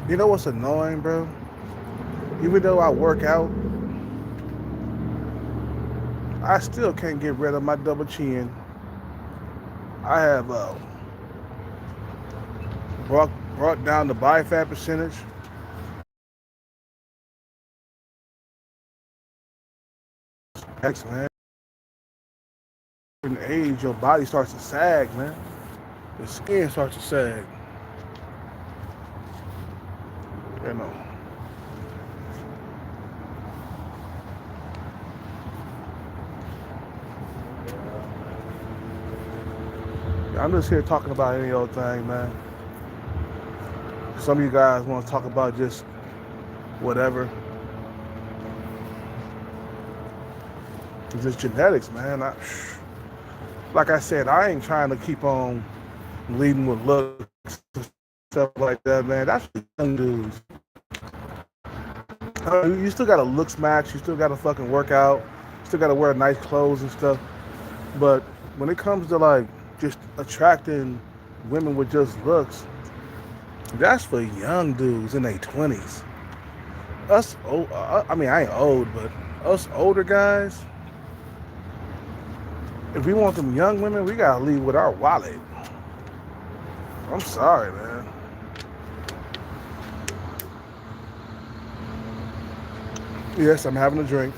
You know what's annoying, bro? Even though I work out, I still can't get rid of my double chin. I have brought brought down the body fat percentage. Thanks, man. In age, your body starts to sag, man. The skin starts to sag. You know. I'm just here talking about any old thing, man. Some of you guys want to talk about just whatever. It's just genetics, man. Like I said, I ain't trying to keep on leading with looks and stuff like that, man. That's for young dudes. You still got to looks match. You still got to fucking work out. You still got to wear nice clothes and stuff. But when it comes to like just attracting women with just looks, that's for young dudes in their 20s. Us, old, I mean, I ain't old, but us older guys, if we want them young women, we gotta leave with our wallet. I'm sorry, man. Yes, I'm having a drink.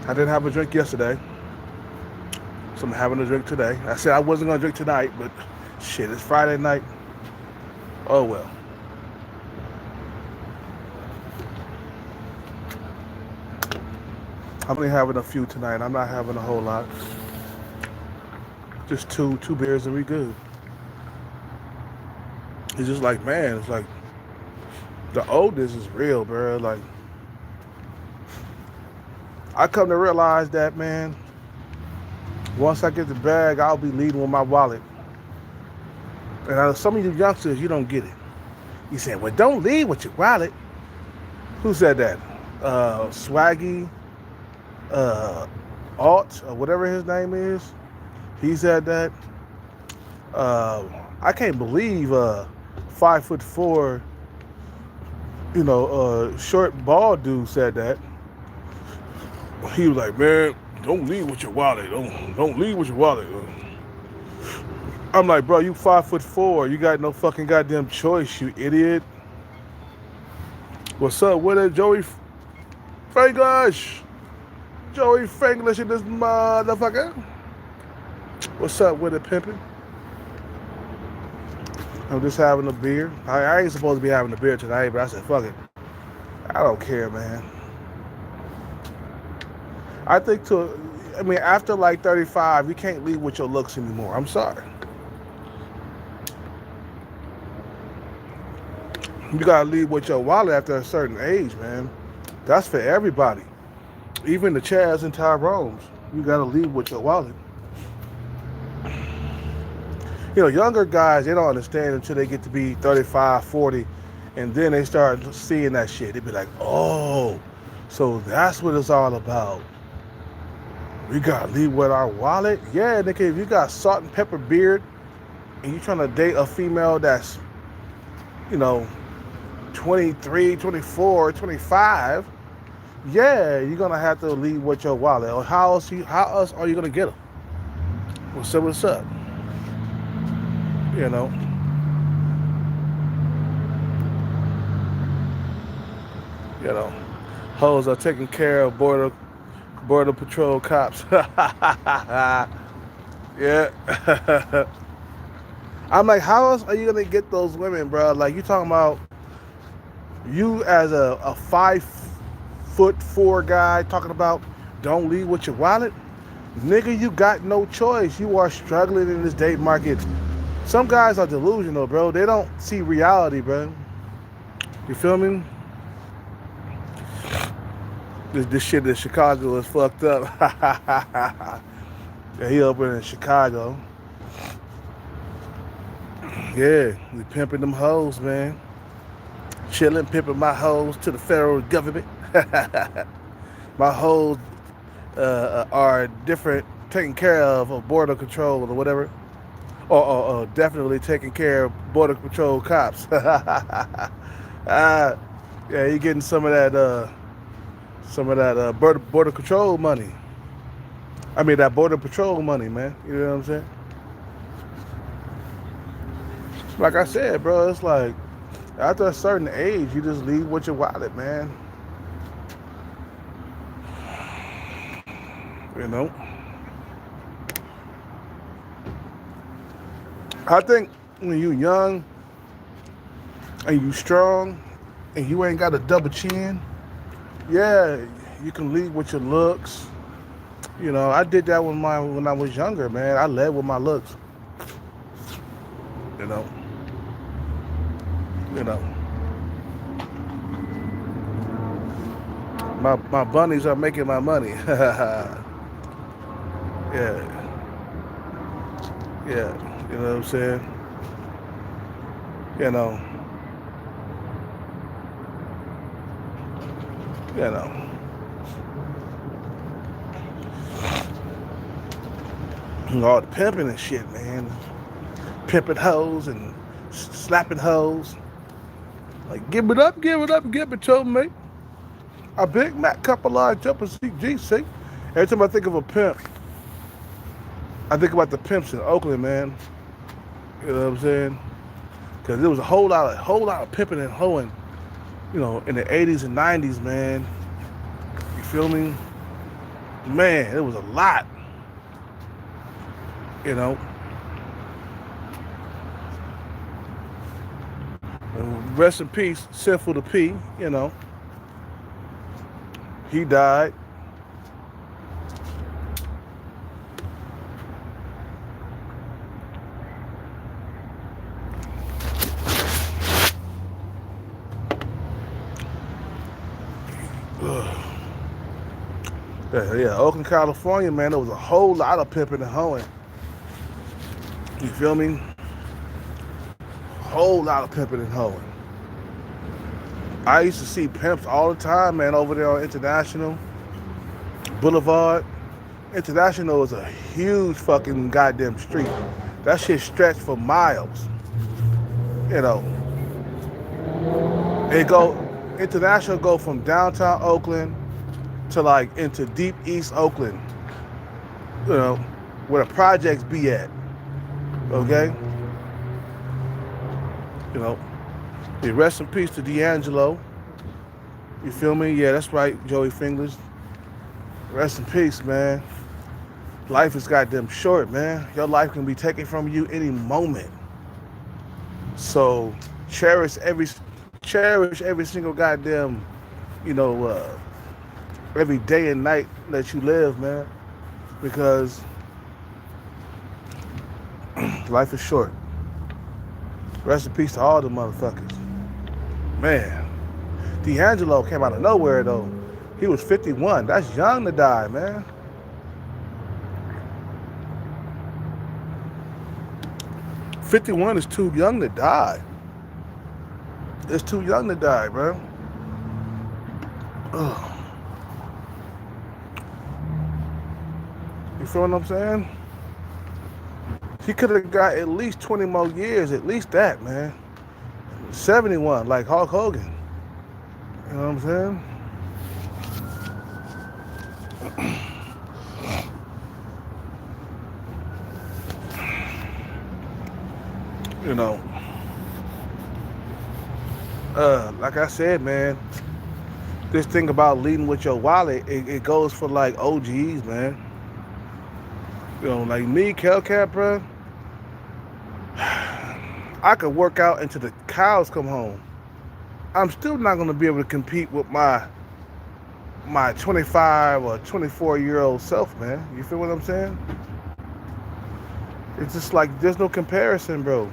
I didn't have a drink yesterday, so I'm having a drink today. I said I wasn't gonna drink tonight, but shit, it's Friday night. Oh well. I'm only having a few tonight. I'm not having a whole lot. Just two beers and we good. It's just like, man, it's like the oldness is real, bro. Like I come to realize that, man, once I get the bag, I'll be leading with my wallet. And some of you youngsters, you don't get it. You say, well, don't lead with your wallet. Who said that? Swaggy, uh, Alt, or whatever his name is. He said that. I can't believe 5'4", short bald dude said that. He was like, man, don't lead with your wallet. Don't lead with your wallet. I'm like, bro, you 5'4". You got no fucking goddamn choice, you idiot. What's up with it, Joey Franglish? Joey Franglish in this motherfucker. What's up with it, pimpin'? I'm just having a beer. I ain't supposed to be having a beer tonight, but I said, fuck it. I don't care, man. I think after like 35, you can't lead with your looks anymore. I'm sorry. You gotta lead with your wallet after a certain age, man. That's for everybody. Even the Chaz and Tyrones. You gotta lead with your wallet. Younger guys, they don't understand until they get to be 35, 40, and then they start seeing that shit. They be like, oh, so that's what it's all about. We gotta lead with our wallet? Yeah, nigga, if you got salt and pepper beard and you trying to date a female that's, 23, 24, 25, yeah, you're gonna have to lead with your wallet. Or how else are you gonna get them? What's up? You know. You know. Hoes are taking care of border patrol cops. Yeah. I'm like, how else are you gonna get those women, bro? Like you talking about you as a 5'4" guy talking about don't lead with your wallet? Nigga, you got no choice. You are struggling in this date market. Some guys are delusional, bro. They don't see reality, bro. You feel me? This shit in Chicago is fucked up. Yeah, he over in Chicago. Yeah, we pimping them hoes, man. Chilling, pimping my hoes to the federal government. My hoes are different, taken care of border control or whatever. Or definitely taking care of border patrol cops. Ah, yeah, you getting some of that border control money. I mean that border patrol money, man. You know what I'm saying? Like I said, bro, it's like after a certain age, you just leave with your wallet, man. You know. I think when you young and you strong and you ain't got a double chin, yeah, you can lead with your looks. You know, I did that when I was younger, man. I led with my looks. You know, you know. My bunnies are making my money. Yeah, yeah. You know what I'm saying? You know, you know. All the pimping and shit, man. Pimping hoes and slapping hoes. Like, give it up, give it to me. A Big Mac, couple large jumper GC. Every time I think of a pimp, I think about the pimps in Oakland, man. You know what I'm saying? Because there was a whole lot of pimping and hoeing, you know, in the 80s and 90s, man. You feel me? Man, it was a lot, you know. And rest in peace, Sinful to P, you know. He died. Yeah, Oakland, California, man, there was a whole lot of pimping and hoeing. You feel me? Whole lot of pimping and hoeing. I used to see pimps all the time, man, over there on International Boulevard. International is a huge fucking goddamn street. That shit stretched for miles. You know, it go International go from downtown Oakland to like into deep East Oakland. You know, where the projects be at. Okay? You know, rest in peace to D'Angelo. You feel me? Yeah, that's right, Joey Fingers. Rest in peace, man. Life is goddamn short, man. Your life can be taken from you any moment. So cherish every single goddamn, you know, every day and night that you live, man. Because life is short. Rest in peace to all the motherfuckers. Man. D'Angelo came out of nowhere, though. He was 51. That's young to die, man. "51 is too young to die. It's too young to die, bro." Ugh. You feel what I'm saying? He could have got at least 20 more years, at least that, man. 71, like Hulk Hogan. You know what I'm saying? You know, like I said, man, this thing about leading with your wallet, it goes for like OGs, man. You know, like me, kelcat, bro, I could work out until the cows come home. I'm still not gonna be able to compete with my 25 or 24-year-old self, man. You feel what I'm saying? It's just like there's no comparison, bro.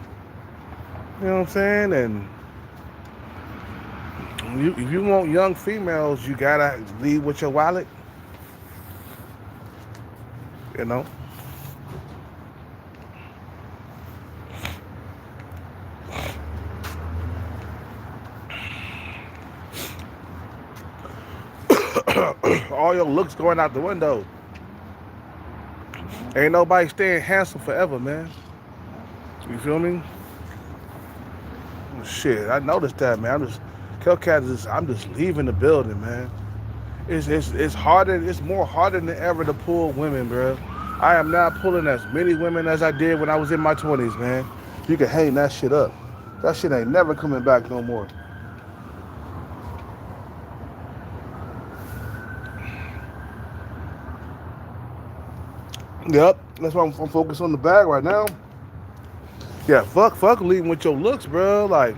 You know what I'm saying? And if you want young females, you gotta lead with your wallet. You know? All your looks going out the window. Ain't nobody staying handsome forever, man. You feel me? Shit, I noticed that, man. Kelcat is, I'm just leaving the building, man. It's harder. It's more harder than ever to pull women, bro. I am not pulling as many women as I did when I was in my 20s, man. You can hang that shit up. That shit ain't never coming back no more. Yep, that's why I'm focused on the bag right now. Yeah, fuck leading with your looks, bro. Like,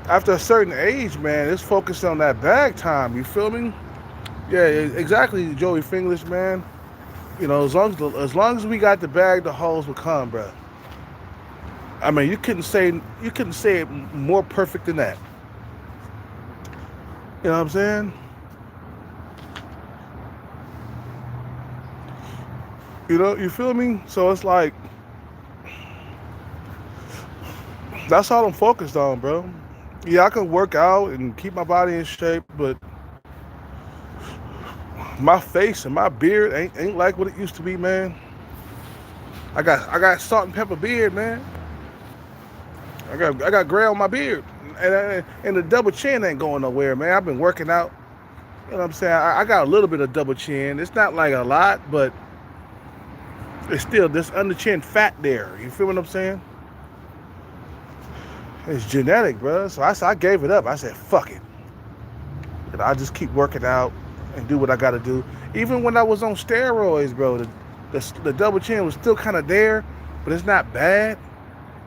after a certain age, man, it's focused on that bag time. You feel me? Yeah, exactly, Joey Finglish, man. You know, as long as we got the bag, the hoes will come, bro. I mean, you couldn't say it more perfect than that. You know what I'm saying? You know, you feel me? So it's like that's all I'm focused on, bro. Yeah, I can work out and keep my body in shape, but my face and my beard ain't like what it used to be, man. I got salt and pepper beard, man. I got gray on my beard, and the double chin ain't going nowhere, man. I've been working out. You know what I'm saying? I got a little bit of double chin. It's not like a lot, but it's still this under chin fat there. You feel what I'm saying? It's genetic, bro. So I gave it up. I said, fuck it. And I just keep working out and do what I got to do. Even when I was on steroids, bro, the double chin was still kind of there, but it's not bad.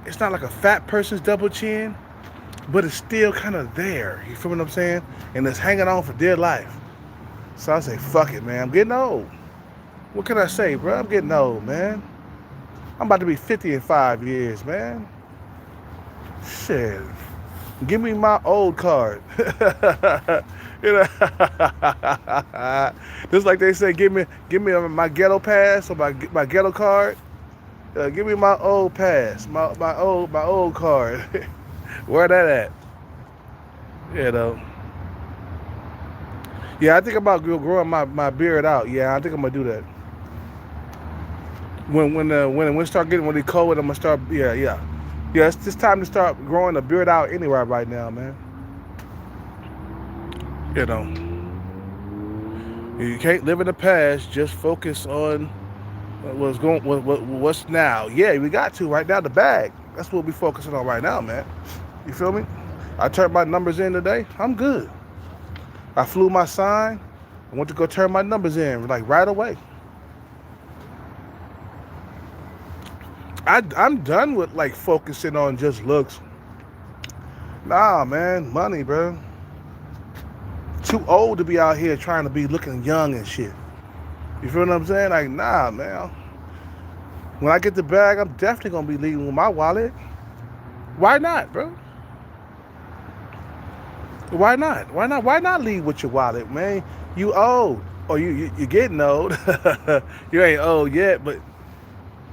It's not like a fat person's double chin, but it's still kind of there. You feel what I'm saying? And it's hanging on for dear life. So I say, fuck it, man. I'm getting old. What can I say, bro? I'm getting old, man. I'm about to be 50 in 5 years, man. Shit. Give me my old card. You know, just like they say, give me my ghetto pass or my ghetto card. Give me my old pass, my old card. Where that at? You know. Yeah, I think about growing my beard out. Yeah, I think I'm gonna do that. When it start getting really cold, I'm gonna start. Yeah. It's just time to start growing a beard out anyway right now, man. You know, you can't live in the past. Just focus on what's now. Yeah, we got to right now. The bag. That's what we're focusing on right now, man. You feel me? I turned my numbers in today. I'm good. I flew my sign. I went to go turn my numbers in like right away. I'm done with like focusing on just looks. Nah, man, money, bro. Too old to be out here trying to be looking young and shit. You feel what I'm saying? Like, nah, man. When I get the bag, I'm definitely gonna be leaving with my wallet. Why not, bro? Why not? Why not leave with your wallet, man? You old, or you getting old. You ain't old yet, but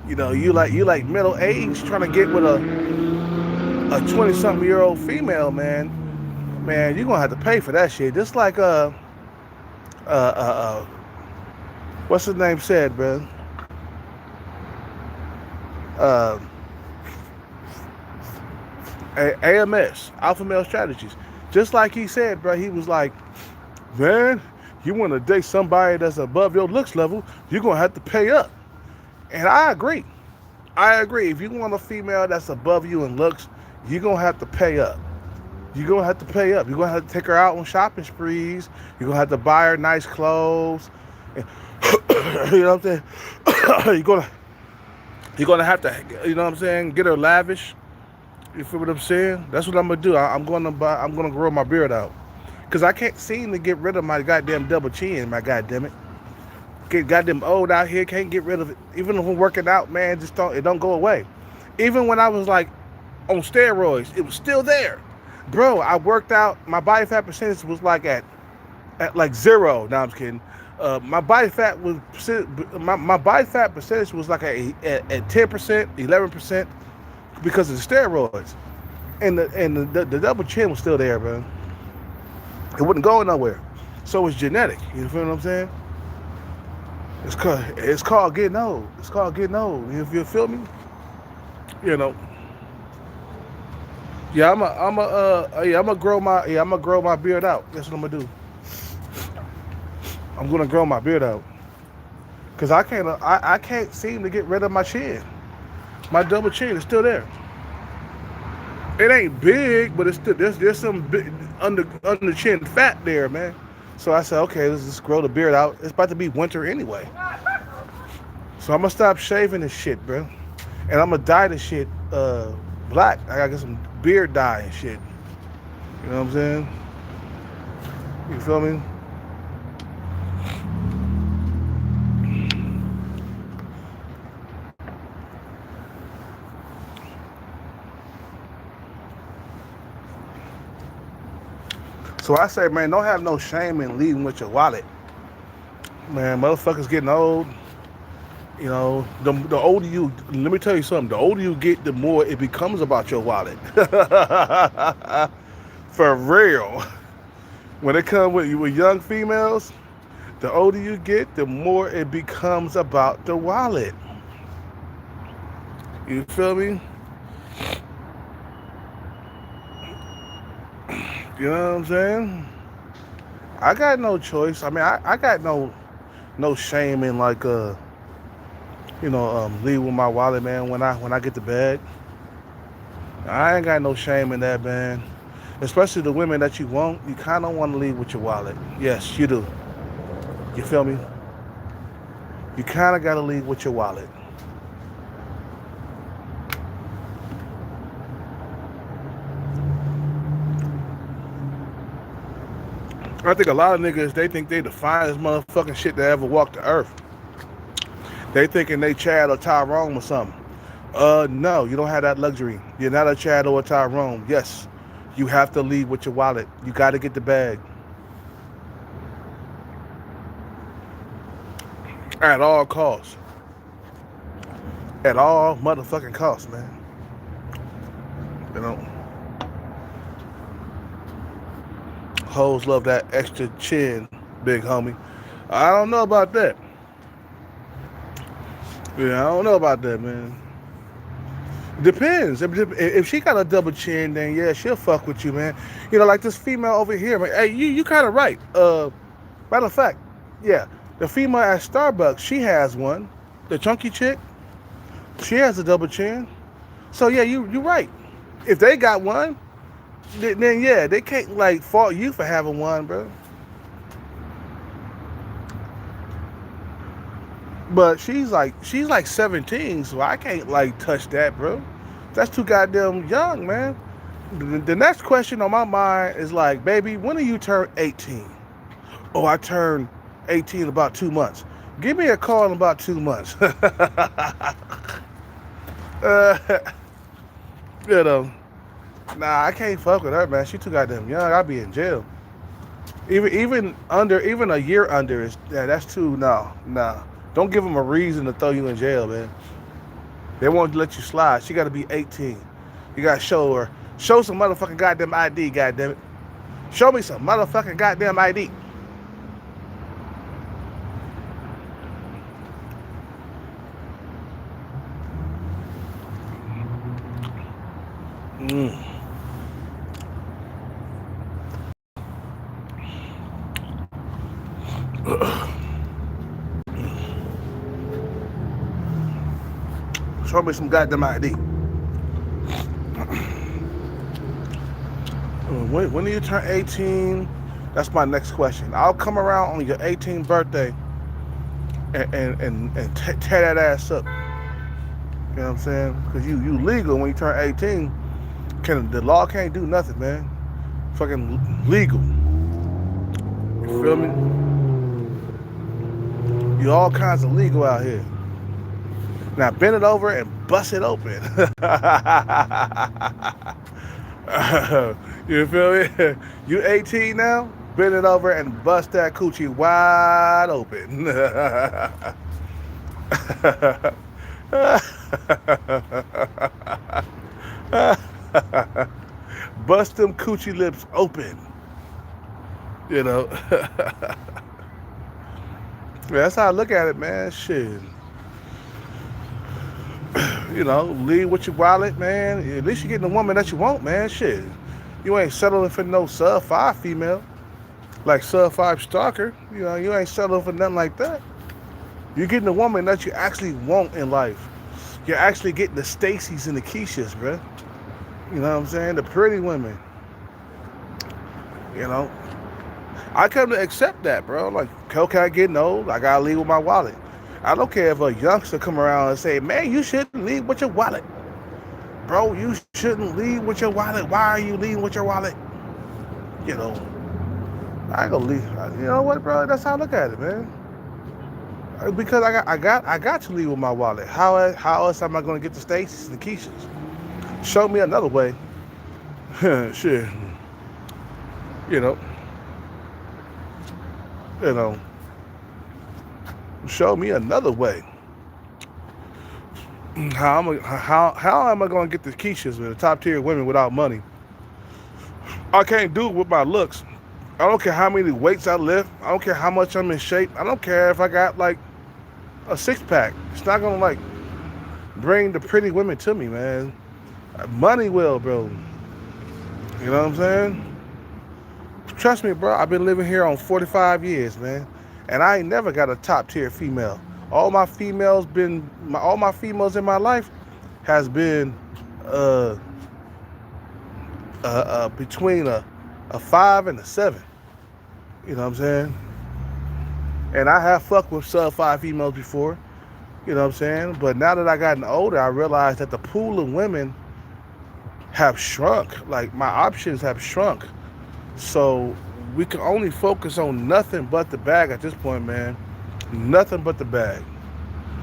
you know you like middle age, trying to get with a 20-something-year-old female, man. Man, you're gonna have to pay for that shit. Just like what's his name said, bro? Uh, AMS, Alpha Male Strategies. Just like he said, bro, he was like, man, you want to date somebody that's above your looks level, you're going to have to pay up. And I agree. If you want a female that's above you in looks, you're going to have to pay up. You're going to have to pay up. You're going to have to take her out on shopping sprees. You're going to have to buy her nice clothes. You know what I'm saying? you're going to have to, you know what I'm saying, get her lavish. You feel what I'm saying? That's what I'm gonna do. I'm gonna grow my beard out, cause I can't seem to get rid of my goddamn double chin. My goddamn it, get goddamn old out here. Can't get rid of it. Even if I'm working out, man, it don't go away. Even when I was like on steroids, it was still there, bro. I worked out. My body fat percentage was like at like 0. No, I'm just kidding. My body fat percentage was like at 10%, 11%. Because of the steroids, and the double chin was still there, bro. It wouldn't go nowhere. So it's genetic. You feel what I'm saying? It's called getting old. It's called getting old. You feel me? You know. Yeah, I'm gonna grow my beard out. That's what I'm gonna do. I'm gonna grow my beard out because I can't seem to get rid of my chin. My double chin is still there. It ain't big, but it's still there's some big under chin fat there, man. So I said, okay, let's just grow the beard out. It's about to be winter anyway, so I'm gonna stop shaving this shit, bro, and I'm gonna dye this shit black. I gotta get some beard dye and shit. You know what I'm saying? You feel me? So I say, man, don't have no shame in leading with your wallet. Man, motherfuckers getting old. You know, the older you, let me tell you something, the older you get, the more it becomes about your wallet. For real. When it comes with young females, the older you get, the more it becomes about the wallet. You feel me? You know what I'm saying? I got no choice. I mean, I got no shame in like leave with my wallet, man. When I get the bag, I ain't got no shame in that, man. Especially the women that you want, you kind of want to leave with your wallet. Yes, you do. You feel me? You kind of got to leave with your wallet. I think a lot of niggas, they think they the finest motherfucking shit that ever walked the earth. They thinking they Chad or Tyrone or something. No, you don't have that luxury. You're not a Chad or a Tyrone. Yes, you have to leave with your wallet. You got to get the bag. At all costs. At all motherfucking costs, man. You know, hoes love that extra chin, big homie. I don't know about that. Yeah, I don't know about that, man. Depends. If she got a double chin, then yeah, she'll fuck with you, man. You know, like this female over here, man. Hey, you kind of right. Matter of fact, yeah, the female at Starbucks, she has one. The chunky chick, she has a double chin. So yeah, you right. If they got one, then yeah, they can't like fault you for having one, bro. But she's like 17, so I can't like touch that, bro. That's too goddamn young, man. The next question on my mind is like, baby, when do you turn 18? Oh, I turn 18 in about 2 months. Give me a call in about 2 months. uh, you know, nah, I can't fuck with her, man. She too goddamn young. I'll be in jail. Even a year under is that's too no. Don't give them a reason to throw you in jail, man. They won't let you slide. She got to be 18. You got to show some motherfucking goddamn ID, goddamn it. Show me some motherfucking goddamn ID. Mm. Show me some goddamn ID. When do you turn 18? That's my next question. I'll come around on your 18th birthday and tear that ass up. You know what I'm saying? Because you legal when you turn 18. The law can't do nothing, man. Fucking legal. You feel me? You all kinds of legal out here. Now bend it over and bust it open. You feel me? You 18 now? Bend it over and bust that coochie wide open. Bust them coochie lips open. You know. That's how I look at it, man. Shit. lead with your wallet, man. At least you're getting the woman that you want, man. Shit. You ain't settling for no sub 5 female, like sub 5 stalker. You ain't settling for nothing like that. You're getting the woman that you actually want in life. You're actually getting the Stacys and the Keishas, bro. You know what I'm saying? The pretty women. I come to accept that, bro. Like, kelcat getting old, I gotta leave with my wallet. I don't care if a youngster come around and say, man, you shouldn't leave with your wallet. Bro, you shouldn't leave with your wallet. Why are you leaving with your wallet? I ain't gonna leave. You know what, bro? That's how I look at it, man. Because I got to leave with my wallet. How else am I gonna get the Stacys and the Keishas? Show me another way. Shit. Show me another way. How am I gonna get the Keishas and the top tier women without money? I can't do it with my looks. I don't care how many weights I lift. I don't care how much I'm in shape. I don't care if I got like a 6-pack. It's not gonna like bring the pretty women to me, man. Money will, bro. You know what I'm saying? Trust me, bro. I've been living here on 45 years, man, and I ain't never got a top tier female. All my females in my life has been between a 5 and a 7. You know what I'm saying? And I have fucked with sub 5 females before. You know what I'm saying? But now that I gotten older, I realized that the pool of women have shrunk. Like, my options have shrunk. So we can only focus on nothing but the bag at this point, man. Nothing but the bag.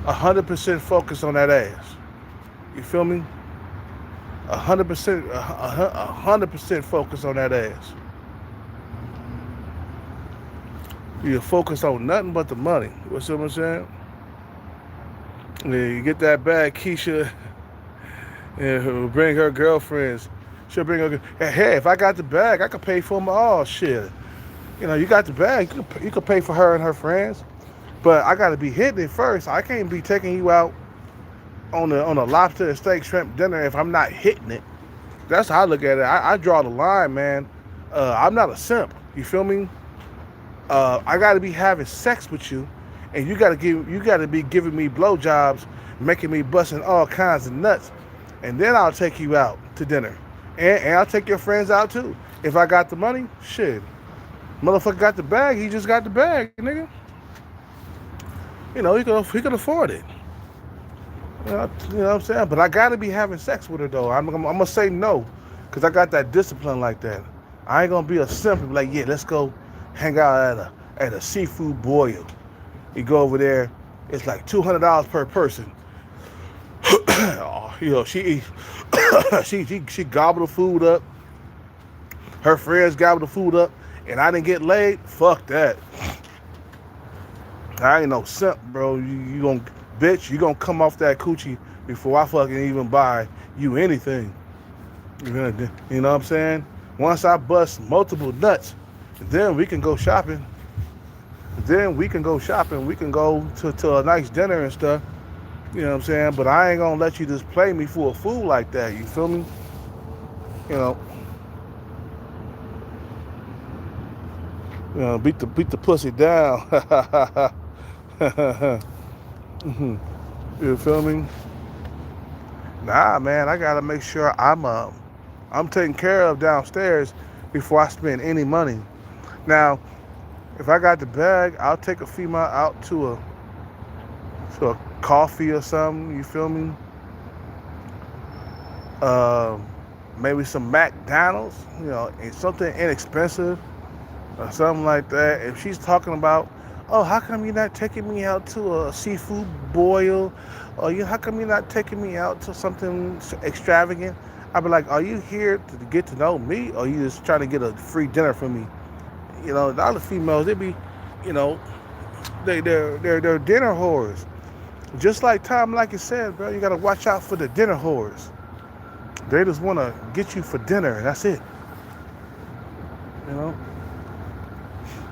100% focus on that ass. You feel me? 100% focus on that ass. You focus on nothing but the money. You see what I'm saying? Yeah, you get that bag, Keisha, and bring her girlfriends. She'll bring her. Hey, if I got the bag, I could pay for them all. Shit. You got the bag. You could pay for her and her friends. But I got to be hitting it first. I can't be taking you out on a lobster and steak shrimp dinner if I'm not hitting it. That's how I look at it. I draw the line, man. I'm not a simp. You feel me? I got to be having sex with you, and you got to be giving me blowjobs, making me busting all kinds of nuts, and then I'll take you out to dinner, and I'll take your friends out too. If I got the money, shit, motherfucker got the bag. He just got the bag, nigga. He can afford it. You know what I'm saying? But I got to be having sex with her though. I'm gonna say no, cause I got that discipline like that. I ain't gonna be a simp and be like, yeah, let's go hang out at a seafood boil. You go over there, it's like $200 per person. She she gobbled the food up. Her friends gobbled the food up, and I didn't get laid. Fuck that. I ain't no simp, bro. You gonna come off that coochie before I fucking even buy you anything. You know what I'm saying? Once I bust multiple nuts, then we can go shopping. We can go to a nice dinner and stuff. You know what I'm saying? But I ain't gonna let you just play me for a fool like that. You feel me? Beat the pussy down. You feel me? Nah, man, I gotta make sure I'm taken care of downstairs before I spend any money. Now, if I got the bag, I'll take a female out to a coffee or something. You feel me? Maybe some McDonald's, and something inexpensive or something like that. If she's talking about, oh, how come you're not taking me out to a seafood boil? Or how come you're not taking me out to something extravagant? I'd be like, are you here to get to know me, or are you just trying to get a free dinner from me? The other females, they be, they're dinner whores. Just like Tom, like you said, bro, you gotta watch out for the dinner whores. They just wanna get you for dinner, and that's it.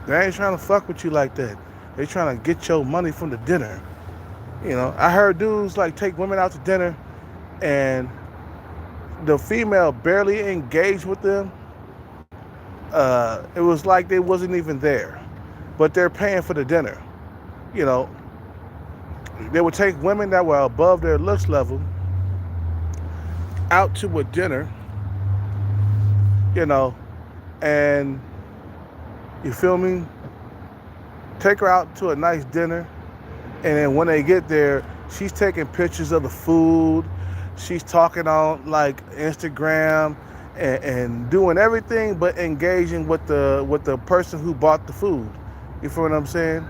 They ain't trying to fuck with you like that. They trying to get your money from the dinner. I heard dudes like take women out to dinner and the female barely engaged with them. It was like they wasn't even there, but they're paying for the dinner. You know, they would take women that were above their looks level out to a dinner, you know, and you feel me? Take her out to a nice dinner, and then when they get there, she's taking pictures of the food. She's talking on like Instagram and doing everything but engaging with the person who bought the food. You feel what I'm saying?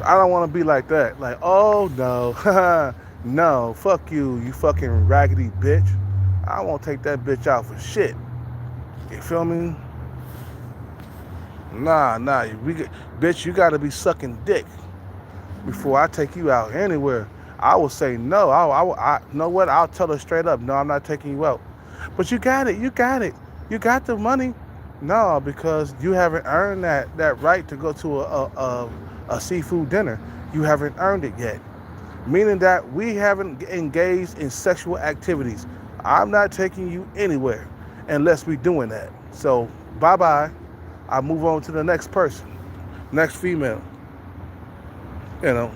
I don't want to be like that. Like, oh no, no, fuck you, you fucking raggedy bitch. I won't take that bitch out for shit. You feel me? Nah, bitch, you gotta be sucking dick before I take you out anywhere. I will say no. You know what? I'll tell her straight up, no, I'm not taking you out. But you got it, you got the money. No, because you haven't earned that right to go to a seafood dinner. You haven't earned it yet. Meaning that we haven't engaged in sexual activities. I'm not taking you anywhere unless we're doing that. So bye-bye. I move on to the next person, next female. You know,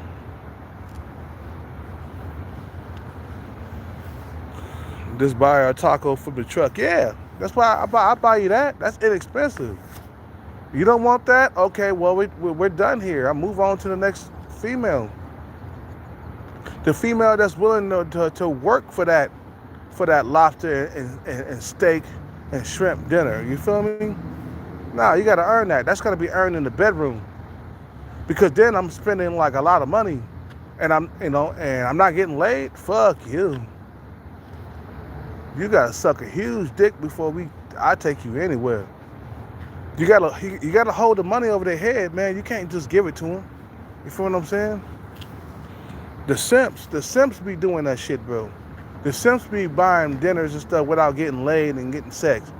just buy her a taco from the truck. Yeah, that's why I buy you that. That's inexpensive. You don't want that? Okay, well, we're done here. I move on to the next female. The female that's willing to work for that lobster and steak and shrimp dinner. You feel me? Nah, you got to earn that. That's got to be earned in the bedroom. Because then I'm spending like a lot of money, and I'm not getting laid. Fuck you. You gotta suck a huge dick before I take you anywhere. You gotta hold the money over their head, man. You can't just give it to them. You feel what I'm saying? The simps be doing that shit, bro. The simps be buying dinners and stuff without getting laid and getting sex.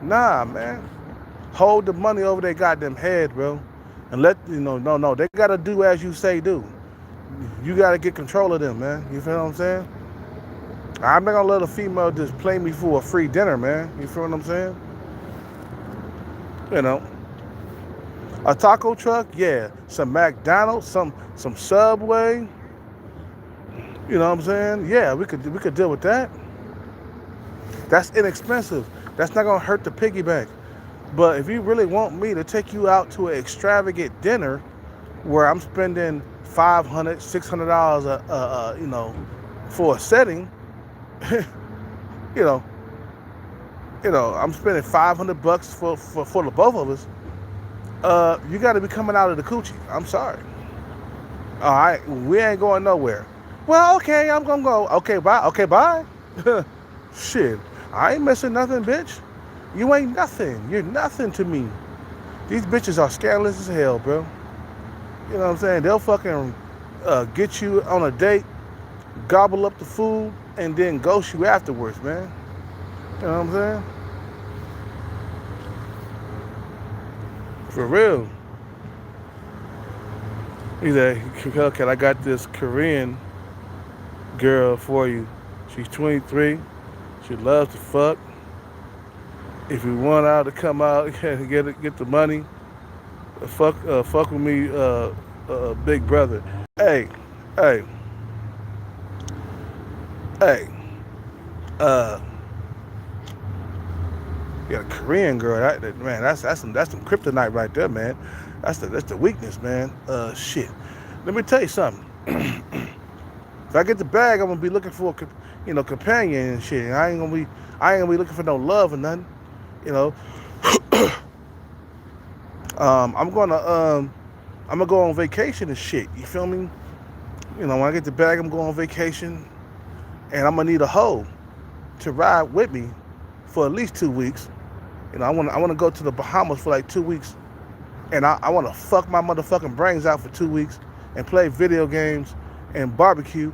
Nah, man. Hold the money over their goddamn head, bro. And no, they gotta do as you say do. You gotta get control of them, man. You feel what I'm saying? I'm not gonna let a female just play me for a free dinner, man. You feel what I'm saying? You know, a taco truck, yeah. Some McDonald's, some Subway. You know what I'm saying? Yeah, we could deal with that. That's inexpensive. That's not gonna hurt the piggyback. But if you really want me to take you out to an extravagant dinner where I'm spending $500, $600, for a setting, you know, I'm spending $500 for the both of us. You got to be coming out of the coochie. I'm sorry. All right, we ain't going nowhere. Well, okay, I'm gonna go. Okay, bye. Okay, bye. Shit, I ain't missing nothing, bitch. You ain't nothing. You're nothing to me. These bitches are scandalous as hell, bro. You know what I'm saying? They'll fucking get you on a date, gobble up the food, and then ghost you afterwards, man. You know what I'm saying? For real. He's like, okay, I got this Korean girl for you. She's 23. She loves to fuck. If you want her to come out and get the money, fuck with me, big brother. Hey, hey, hey. You got a Korean girl. Man, that's some kryptonite right there, man. That's the weakness, man. Shit. Let me tell you something. If I get the bag, I'm gonna be looking for a companion and shit. I ain't gonna be looking for no love or nothing. You know. I'm gonna go on vacation and shit. You feel me? When I get the bag, I'm going on vacation, and I'm gonna need a hoe to ride with me for at least 2 weeks. I want to go to the Bahamas for like 2 weeks, and I want to fuck my motherfucking brains out for 2 weeks and play video games and barbecue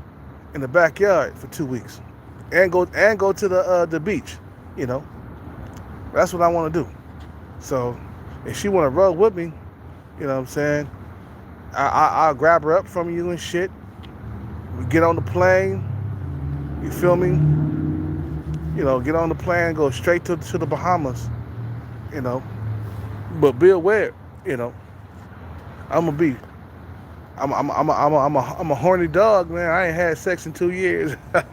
in the backyard for 2 weeks, and go to the beach. That's what I want to do. So if she want to roll with me, you know what I'm saying, I'll grab her up from you and shit. We get on the plane, You feel me? Get on the plane, go straight to the Bahamas. You know, but be aware. You know, I'm gonna be. I'm a horny dog, man. I ain't had sex in 2 years. I'm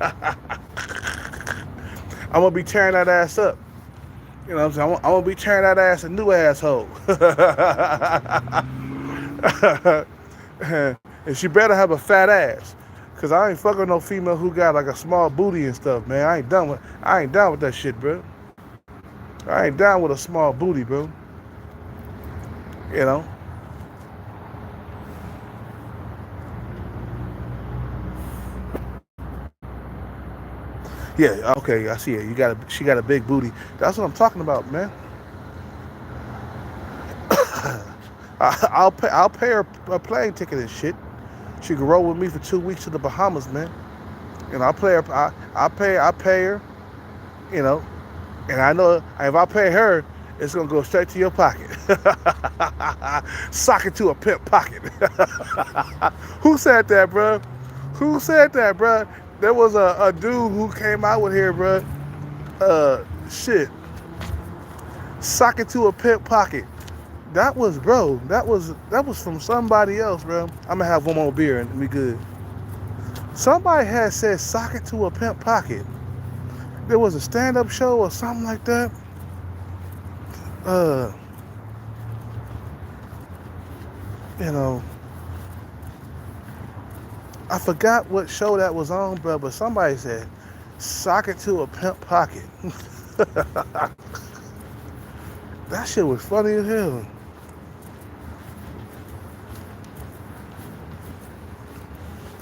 gonna be tearing that ass up. You know what I'm saying? I'm gonna be tearing that ass a new asshole. And she better have a fat ass. Cause I ain't fucking no female who got like a small booty and stuff, man. I ain't down with that shit, bro. I ain't down with a small booty, bro. You know? Yeah, okay, I see it. She got a big booty. That's what I'm talking about, man. I'll pay her a plane ticket and shit. She can roll with me for 2 weeks to the Bahamas, man. And I pay her, you know, and I know if I pay her, it's gonna go straight to your pocket. Sock it to a pimp pocket. Who said that, bro? Who said that, bro? There was a dude who came out with here, bro. Shit. Sock it to a pimp pocket. That was, bro. That was from somebody else, bro. I'm gonna have one more beer and be good. Somebody had said sock it to a pimp pocket. There was a stand-up show or something like that. Uh, you know, I forgot what show that was on, bro, but somebody said sock it to a pimp pocket. That shit was funny as hell.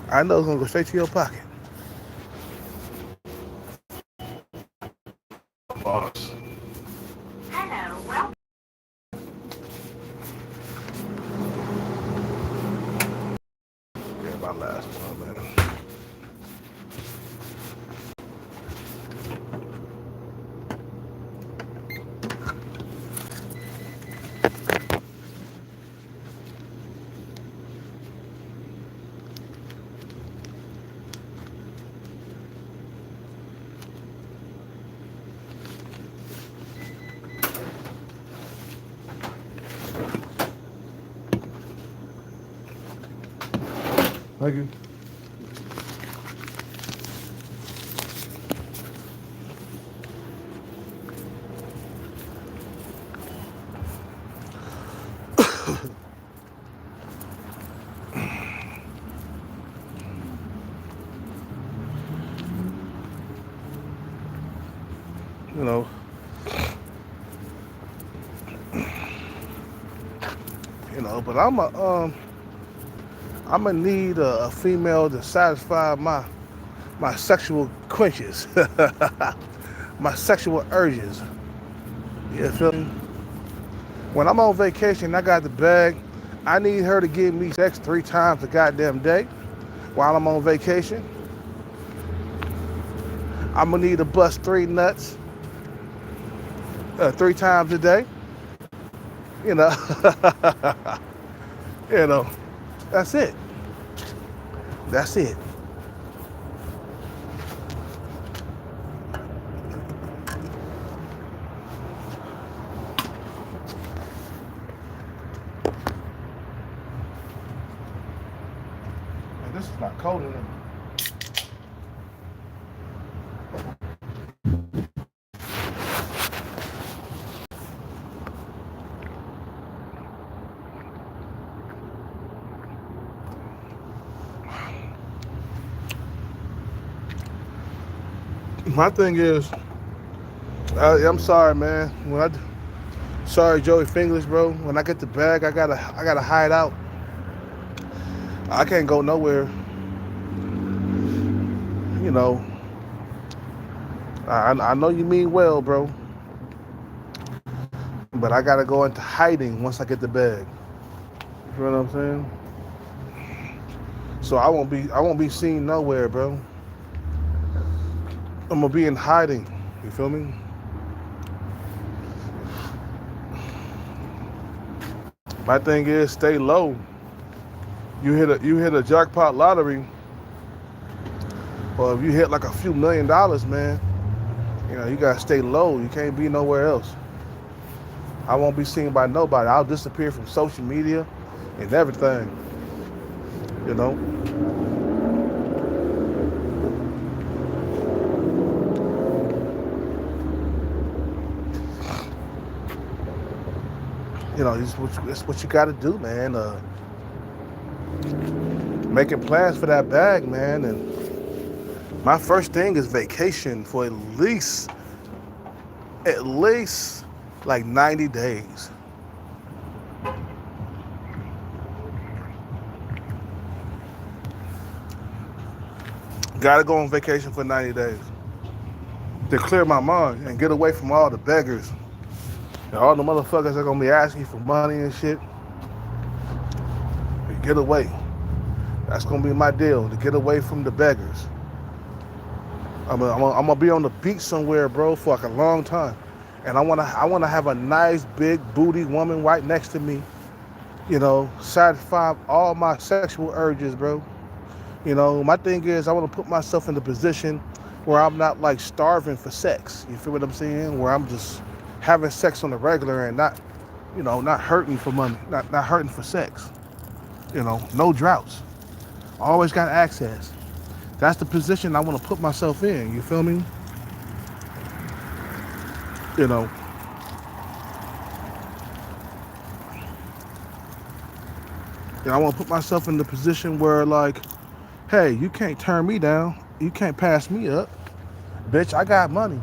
I know it's gonna go straight to your pocket. Boss. Hello, well. Yeah, my last one, man. Thank you. You know, but I'm gonna need a female to satisfy my sexual quenches, my sexual urges. You feel me? When I'm on vacation, I got the bag. I need her to give me sex 3 times a goddamn day while I'm on vacation. I'm gonna need to bust 3 nuts 3 times a day. You know, you know, that's it. That's it. And this is not cold enough. My thing is, I'm sorry, man. Sorry, Joey Fingers, bro. When I get the bag, I gotta hide out. I can't go nowhere. You know, I know you mean well, bro, but I gotta go into hiding once I get the bag. You know what I'm saying? So I won't be seen nowhere, bro. I'm gonna be in hiding. You feel me? My thing is stay low. You hit a jackpot lottery. Or if you hit like a few $1 million, man, you gotta stay low. You can't be nowhere else. I won't be seen by nobody. I'll disappear from social media and everything. You know. It's what you gotta do, man. Making plans for that bag, man. And my first thing is vacation for at least like 90 days. Gotta go on vacation for 90 days to clear my mind and get away from all the beggars and all the motherfuckers that are gonna be asking for money and shit. Get away. That's gonna be my deal, to get away from the beggars. I'm gonna be on the beach somewhere, bro, for like a long time, and I wanna have a nice big booty woman right next to me. Satisfy all my sexual urges, bro. My thing is I want to put myself in the position where I'm not like starving for sex. You feel what I'm saying? Where I'm just having sex on the regular and not hurting for money, not hurting for sex. No droughts. Always got access. That's the position I want to put myself in. You feel me? You know, I want to put myself in the position where, like, hey, you can't turn me down. You can't pass me up. Bitch, I got money.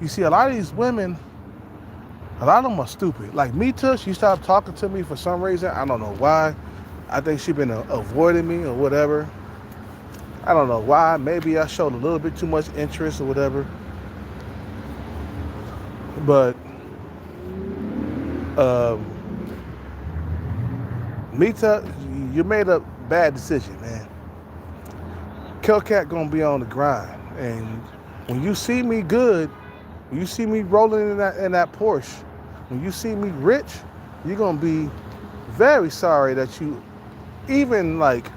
You see, a lot of these women, a lot of them are stupid. Like Mita, she stopped talking to me for some reason. I don't know why. I think she been avoiding me or whatever. I don't know why. Maybe I showed a little bit too much interest or whatever. But Mita, you made a bad decision, man. Kelcat gonna be on the grind, and when you see me good, when you see me rolling in that Porsche, when you see me rich, you're gonna be very sorry that you even like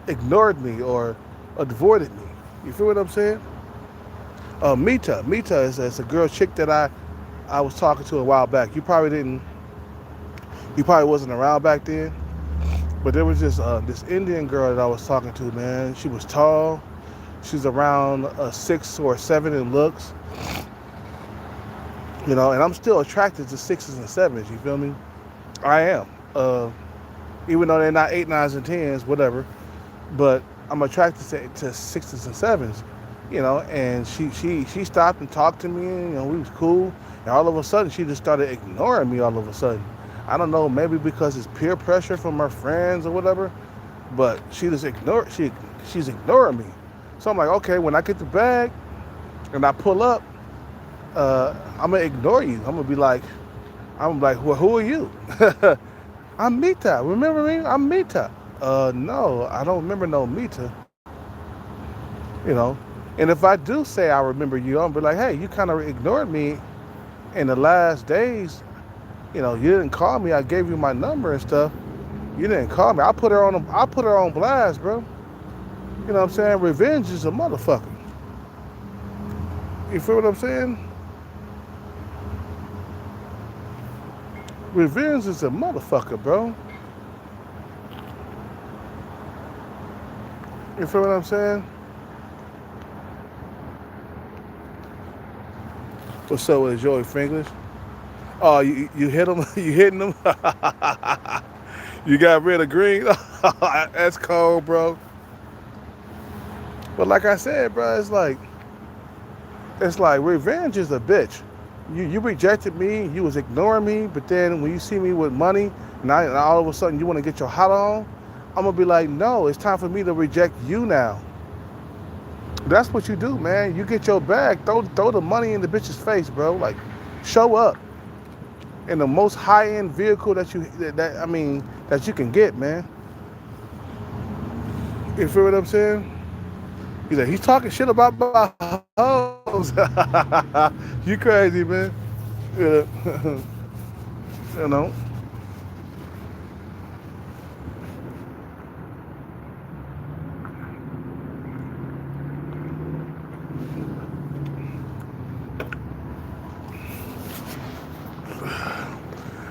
ignored me or avoided me. You feel what I'm saying? Mita is a girl chick that I was talking to a while back. You probably wasn't around back then. But there was this Indian girl that I was talking to, man. She was tall. She's around 6 or 7 in looks. And I'm still attracted to 6s and 7s, you feel me? I am. Even though they're not 8, 9s, and 10s, whatever. But I'm attracted to 6s and 7s, and she stopped and talked to me, and we was cool. And all of a sudden, she just started ignoring me all of a sudden. I don't know, maybe because it's peer pressure from her friends or whatever, but she's ignoring me. So I'm like, okay, when I get the bag and I pull up, I'm gonna ignore you. I'm gonna be like, well, who are you? I'm Mita. Remember me? I'm Mita. No, I don't remember no Mita. And if I do say I remember you, I'm gonna be like, hey, you kind of ignored me in the last days. You didn't call me. I gave you my number and stuff. You didn't call me. I put her on blast, bro. You know what I'm saying? Revenge is a motherfucker. You feel what I'm saying? Revenge is a motherfucker, bro. You feel what I'm saying? What's up with Joey Fingers? Oh, you hit him? You hitting him? You got rid of Green? That's cold, bro. But like I said, bro, it's like revenge is a bitch. You rejected me, you was ignoring me, but then when you see me with money, and all of a sudden you want to get your hot on, I'm gonna be like, no, it's time for me to reject you now. That's what you do, man. You get your bag, throw the money in the bitch's face, bro. Like, show up in the most high-end vehicle that you can get, man. You feel what I'm saying? He's talking shit about my hoes. You crazy, man. Yeah. you know.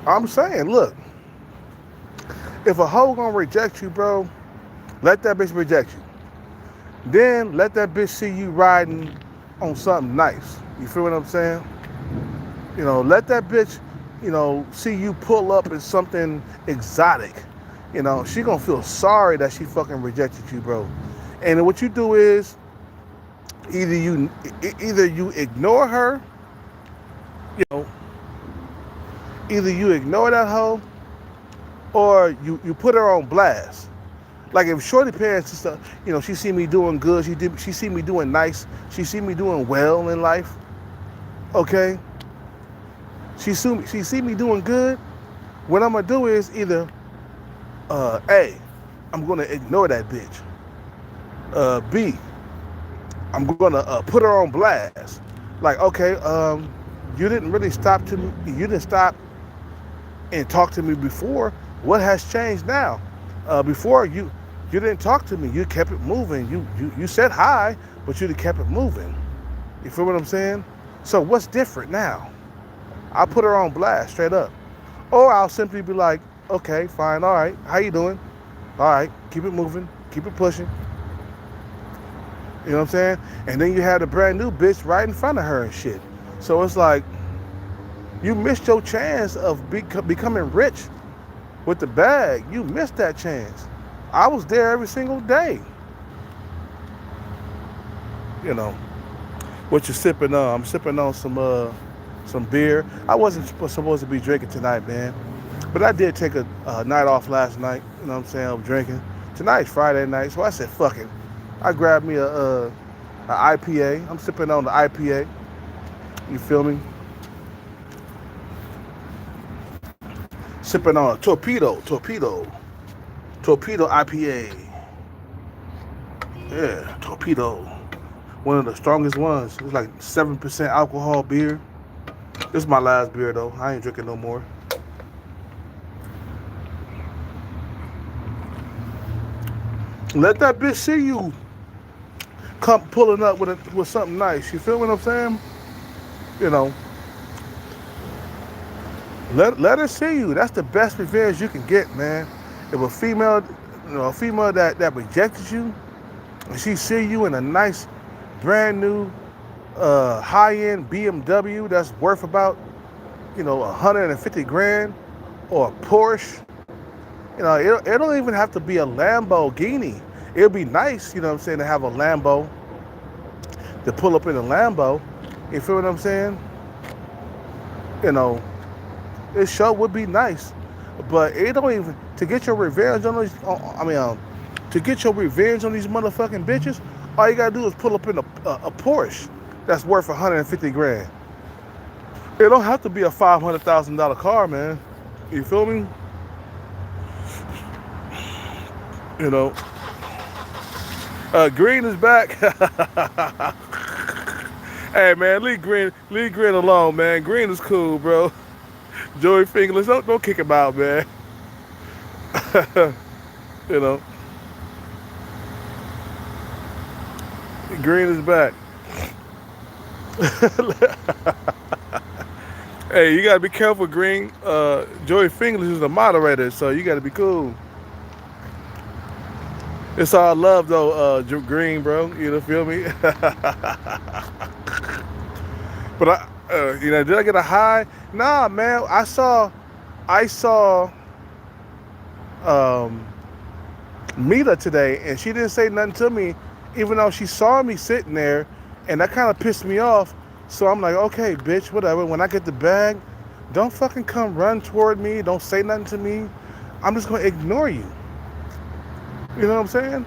I'm saying, look, if a hoe gonna reject you, bro, let that bitch reject you. Then let that bitch see you riding on something nice. You feel what I'm saying? Let that bitch, see you pull up in something exotic. She gonna feel sorry that she fucking rejected you, bro. And what you do is either you ignore her, you know, either you ignore that hoe, or you put her on blast. Like if Shorty Pants and stuff, she see me doing good, she see me doing nice, she see me doing well in life. Okay, she see me doing good. What I'm gonna do is either, A, I'm gonna ignore that bitch. B, I'm gonna put her on blast. Like, okay, you didn't really stop to me. You didn't stop and talk to me before. What has changed now? Before you didn't talk to me. You kept it moving. You said hi, but you kept it moving. You feel what I'm saying? So what's different now? I'll put her on blast straight up, or I'll simply be like, okay, fine, all right, how you doing? All right, keep it moving, keep it pushing. You know what I'm saying? And then you had a brand new bitch right in front of her and shit. So it's like, you missed your chance of becoming rich with the bag. You missed that chance. I was there every single day. What you sipping on? I'm sipping on some beer. I wasn't supposed to be drinking tonight, man. But I did take a night off last night. You know what I'm saying? I'm drinking. Tonight's Friday night, so I said, fuck it. I grabbed me a IPA. I'm sipping on the IPA. You feel me? Sipping on a torpedo IPA. Yeah, torpedo. One of the strongest ones. It's like 7% alcohol beer. This is my last beer though. I ain't drinking no more. Let that bitch see you come pulling up with something nice. You feel what I'm saying? Let her see you. That's the best revenge you can get, man. If a female, that rejected you, and she see you in a nice, brand new, high-end BMW that's worth about, 150 grand, or a Porsche. It don't even have to be a Lamborghini. It'll be nice, to have a Lambo, to pull up in a Lambo. You feel what I'm saying? It sure would be nice, but it don't even, to get your revenge on these. To get your revenge on these motherfucking bitches, all you gotta do is pull up in a Porsche that's worth 150 grand. It don't have to be a $500,000 car, man. You feel me? Green is back. Hey man, leave Green alone, man. Green is cool, bro. Joey Fingerless, don't kick him out, man. Green is back. Hey, you gotta be careful, Green. Joey Fingerless is the moderator, so you gotta be cool. It's all love though, Green, bro. You feel me? But did I get a high? Nah, man. I saw Mita today, and she didn't say nothing to me, even though she saw me sitting there, and that kind of pissed me off. So I'm like, okay, bitch, whatever. When I get the bag, don't fucking come run toward me. Don't say nothing to me. I'm just gonna ignore you. You know what I'm saying?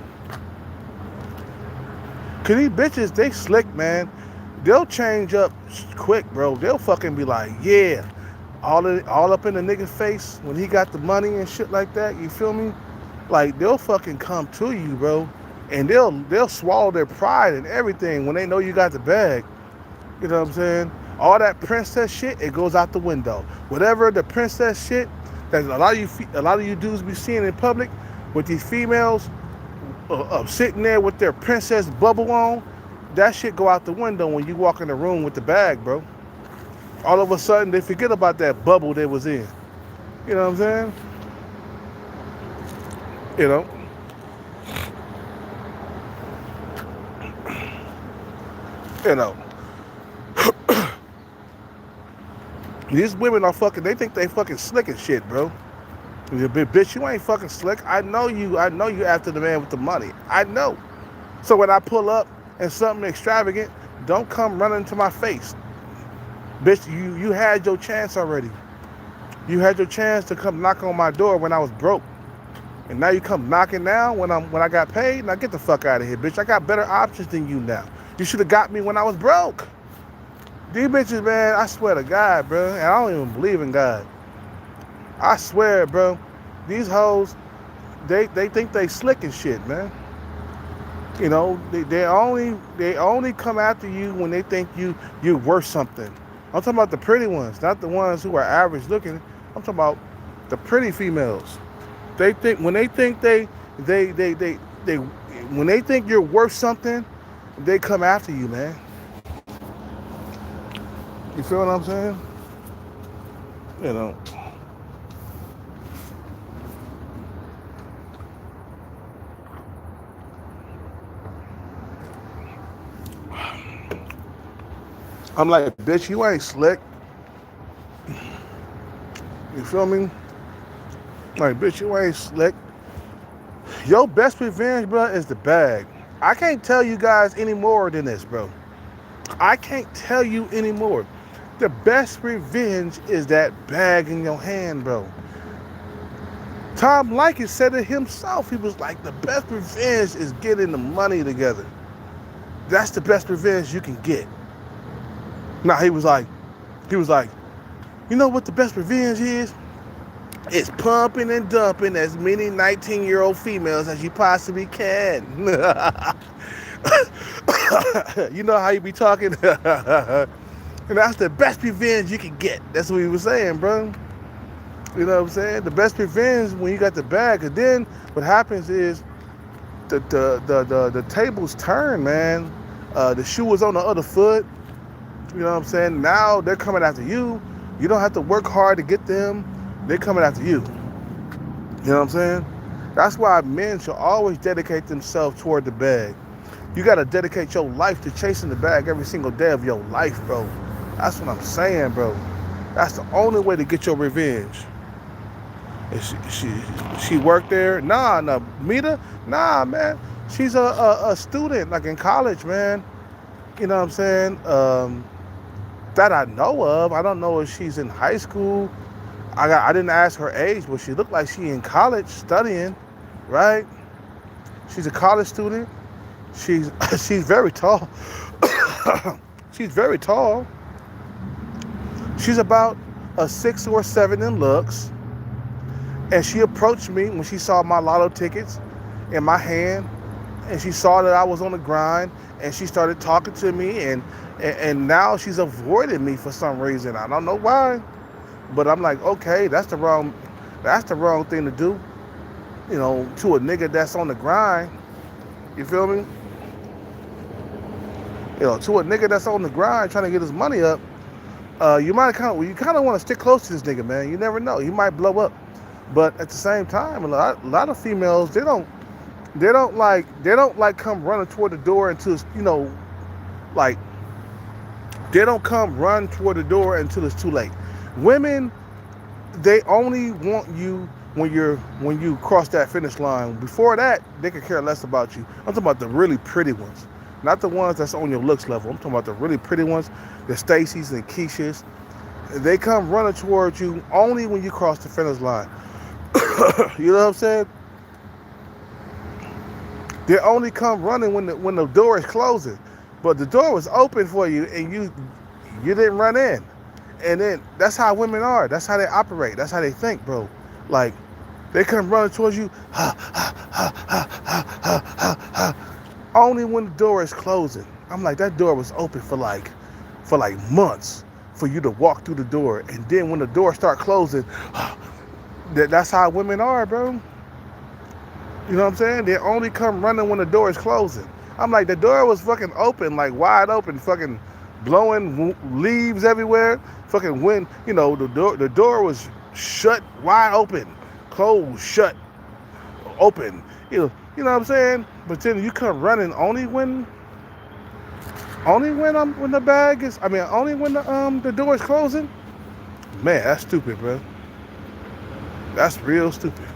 Cause these bitches, they slick, man. They'll change up quick, bro. They'll fucking be like, yeah, all up in the nigga face when he got the money and shit like that. You feel me? Like they'll fucking come to you, bro, and they'll swallow their pride and everything when they know you got the bag. You know what I'm saying? All that princess shit, it goes out the window. Whatever the princess shit that a lot of you dudes be seeing in public with these females sitting there with their princess bubble on, that shit go out the window when you walk in the room with the bag, bro. All of a sudden, they forget about that bubble they was in. You know what I'm saying? You know, you know. These women are fucking. They think they fucking slick and shit, bro. You bitch, you ain't fucking slick. I know you. I know you after the man with the money. I know. So when I pull up and something extravagant, don't come running to my face, bitch. You had your chance already. You had your chance to come knock on my door when I was broke, and now you come knocking now when I got paid. Now get the fuck out of here, bitch. I got better options than you now. You should have got me when I was broke. These bitches, man, I swear to God, bro, and I don't even believe in God. I swear, bro, these hoes, they think they slick and shit, man. You know, they only come after you when they think you're worth something. I'm talking about the pretty ones, not the ones who are average looking. I'm talking about the pretty females. They think when they think they when they think you're worth something, they come after you, man. You feel what I'm saying? You know. I'm like, bitch, you ain't slick. You feel me? Like, bitch, you ain't slick. Your best revenge, bro, is the bag. I can't tell you guys any more than this, bro. I can't tell you any more. The best revenge is that bag in your hand, bro. Tom Likas said it himself. He was like, the best revenge is getting the money together. That's the best revenge you can get. Now he was like, you know what the best revenge is? It's pumping and dumping as many 19-year-old females as you possibly can. You know how you be talking? And that's the best revenge you can get. That's what he was saying, bro. You know what I'm saying? The best revenge when you got the bag. And then what happens is the tables turn, man. The shoe was on the other foot. You know what I'm saying? Now they're coming after you. You don't have to work hard to get them. They're coming after you. You know what I'm saying? That's why men should always dedicate themselves toward the bag. You got to dedicate your life to chasing the bag every single day of your life, bro. That's what I'm saying, bro. That's the only way to get your revenge. She worked there? Nah, meet her? Nah, man. She's a student, like in college, man. You know what I'm saying? That I know of. I don't know if she's in high school. I didn't ask her age, but she looked like she in college studying, right? She's a college student. She's very tall. She's very tall. She's about a 6 or 7 in looks. And she approached me when she saw my lotto tickets in my hand, and she saw that I was on the grind, and she started talking to me, and now she's avoiding me for some reason. I don't know why, but I'm like, okay, that's the wrong thing to do, you know, to a nigga that's on the grind. You feel me? You know, to a nigga that's on the grind trying to get his money up, you kind of want to stick close to this nigga, man. You never know, he might blow up. But at the same time, a lot of females, they don't like come running toward the door until, you know, like, they don't come run toward the door until it's too late. Women, they only want you when you cross that finish line. Before that, they could care less about you. I'm talking about the really pretty ones, not the ones that's on your looks level. I'm talking about the really pretty ones, the Stacy's and Keishas. They come running towards you only when you cross the finish line. You know what I'm saying? They only come running when the door is closing, but the door was open for you and you didn't run in. And then that's how women are. That's how they operate. That's how they think, bro. Like, they come running towards you, only when the door is closing. I'm like, that door was open for like months for you to walk through the door, and then when the door start closing, that's how women are, bro. You know what I'm saying? They only come running when the door is closing. I'm like, the door was fucking open, like wide open, fucking blowing leaves everywhere, fucking wind. You know, the door was shut, wide open, closed, shut, open. You know what I'm saying? But then you come running when the bag is. I mean, only when the door is closing. Man, that's stupid, bro. That's real stupid.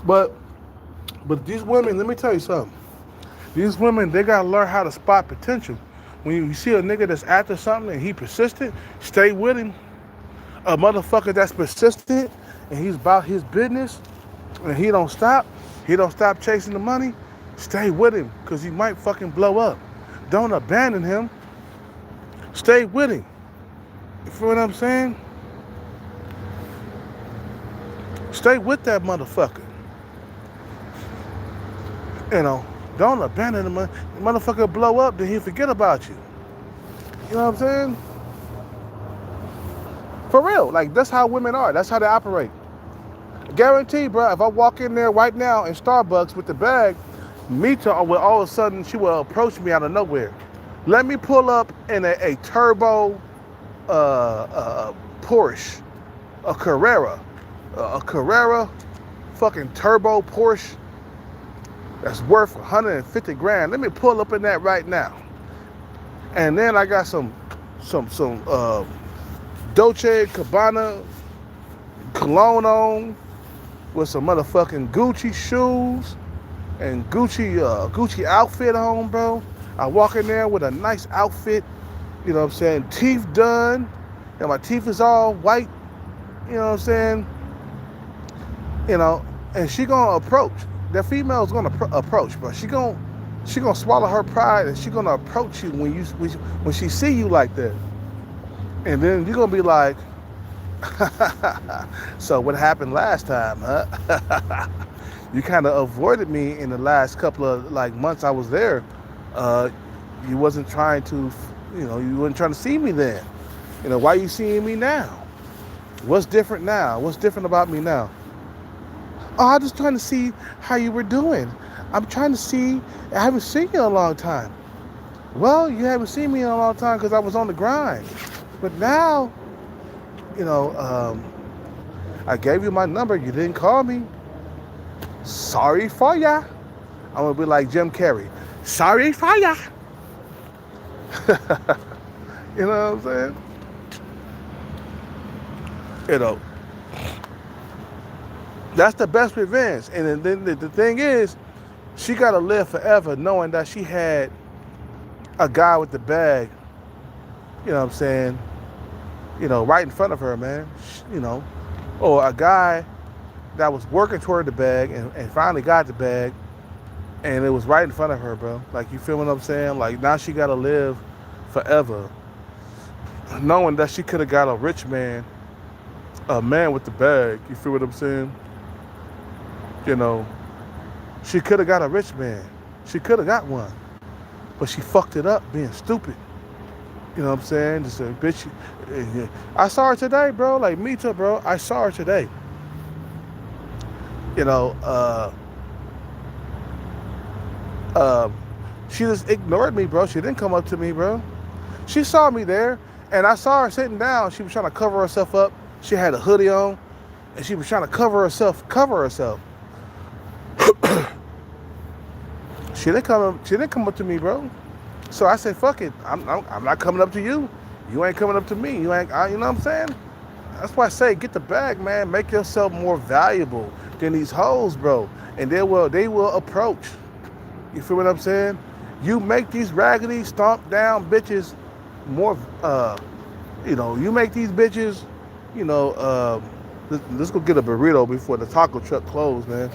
But these women, let me tell you something. These women, they gotta learn how to spot potential. When you see a nigga that's after something and he persistent, stay with him. A motherfucker that's persistent and he's about his business and he don't stop chasing the money, stay with him because he might fucking blow up. Don't abandon him. Stay with him. You feel what I'm saying? Stay with that motherfucker. You know, don't abandon him. The motherfucker blow up, then he'll forget about you. You know what I'm saying? For real. Like, that's how women are. That's how they operate. Guarantee, bro, if I walk in there right now in Starbucks with the bag, Mita will all of a sudden, she will approach me out of nowhere. Let me pull up in a turbo Porsche, a Carrera fucking turbo Porsche that's worth 150 grand. Let me pull up in that right now. And then I got some Dolce Gabbana cologne on with some motherfucking Gucci shoes and Gucci outfit on, bro. I walk in there with a nice outfit, you know what I'm saying, teeth done, and my teeth is all white, you know what I'm saying, you know, and she gonna approach. The female's gonna approach, bro. She gonna swallow her pride and she gonna approach you when she see you like that, and then you're gonna be like, so what happened last time, huh? You kind of avoided me in the last couple of like months I was there. You wasn't trying to, you know, you wasn't trying to see me then. You know, why are you seeing me now? What's different now? What's different about me now? Oh, I'm just trying to see how you were doing. I'm trying to see, I haven't seen you in a long time. Well, you haven't seen me in a long time because I was on the grind. But now, you know, I gave you my number. You didn't call me. Sorry for ya. I'm going to be like Jim Carrey. Sorry for ya. You know what I'm saying? You know, that's the best revenge. And then the thing is, she got to live forever knowing that she had a guy with the bag, you know what I'm saying, you know, right in front of her, man, you know, or a guy that was working toward the bag and finally got the bag and it was right in front of her, bro. Like, you feel what I'm saying? Like, now she got to live forever knowing that she could have got a rich man, a man with the bag. You feel what I'm saying? You know, she could have got a rich man. She could have got one. But she fucked it up being stupid. You know what I'm saying? Just a bitch. I saw her today, bro. Like, me too, bro. I saw her today. You know, she just ignored me, bro. She didn't come up to me, bro. She saw me there, and I saw her sitting down. She was trying to cover herself up. She had a hoodie on, and she was trying to cover herself. She didn't come up to me, bro. So I said, fuck it. I'm not coming up to you. You ain't coming up to me. You know what I'm saying? That's why I say, get the bag, man. Make yourself more valuable than these hoes, bro. And they will approach. You feel what I'm saying? You make these raggedy, stomp down bitches more, you know, you make these bitches, you know, let's go get a burrito before the taco truck closed, man.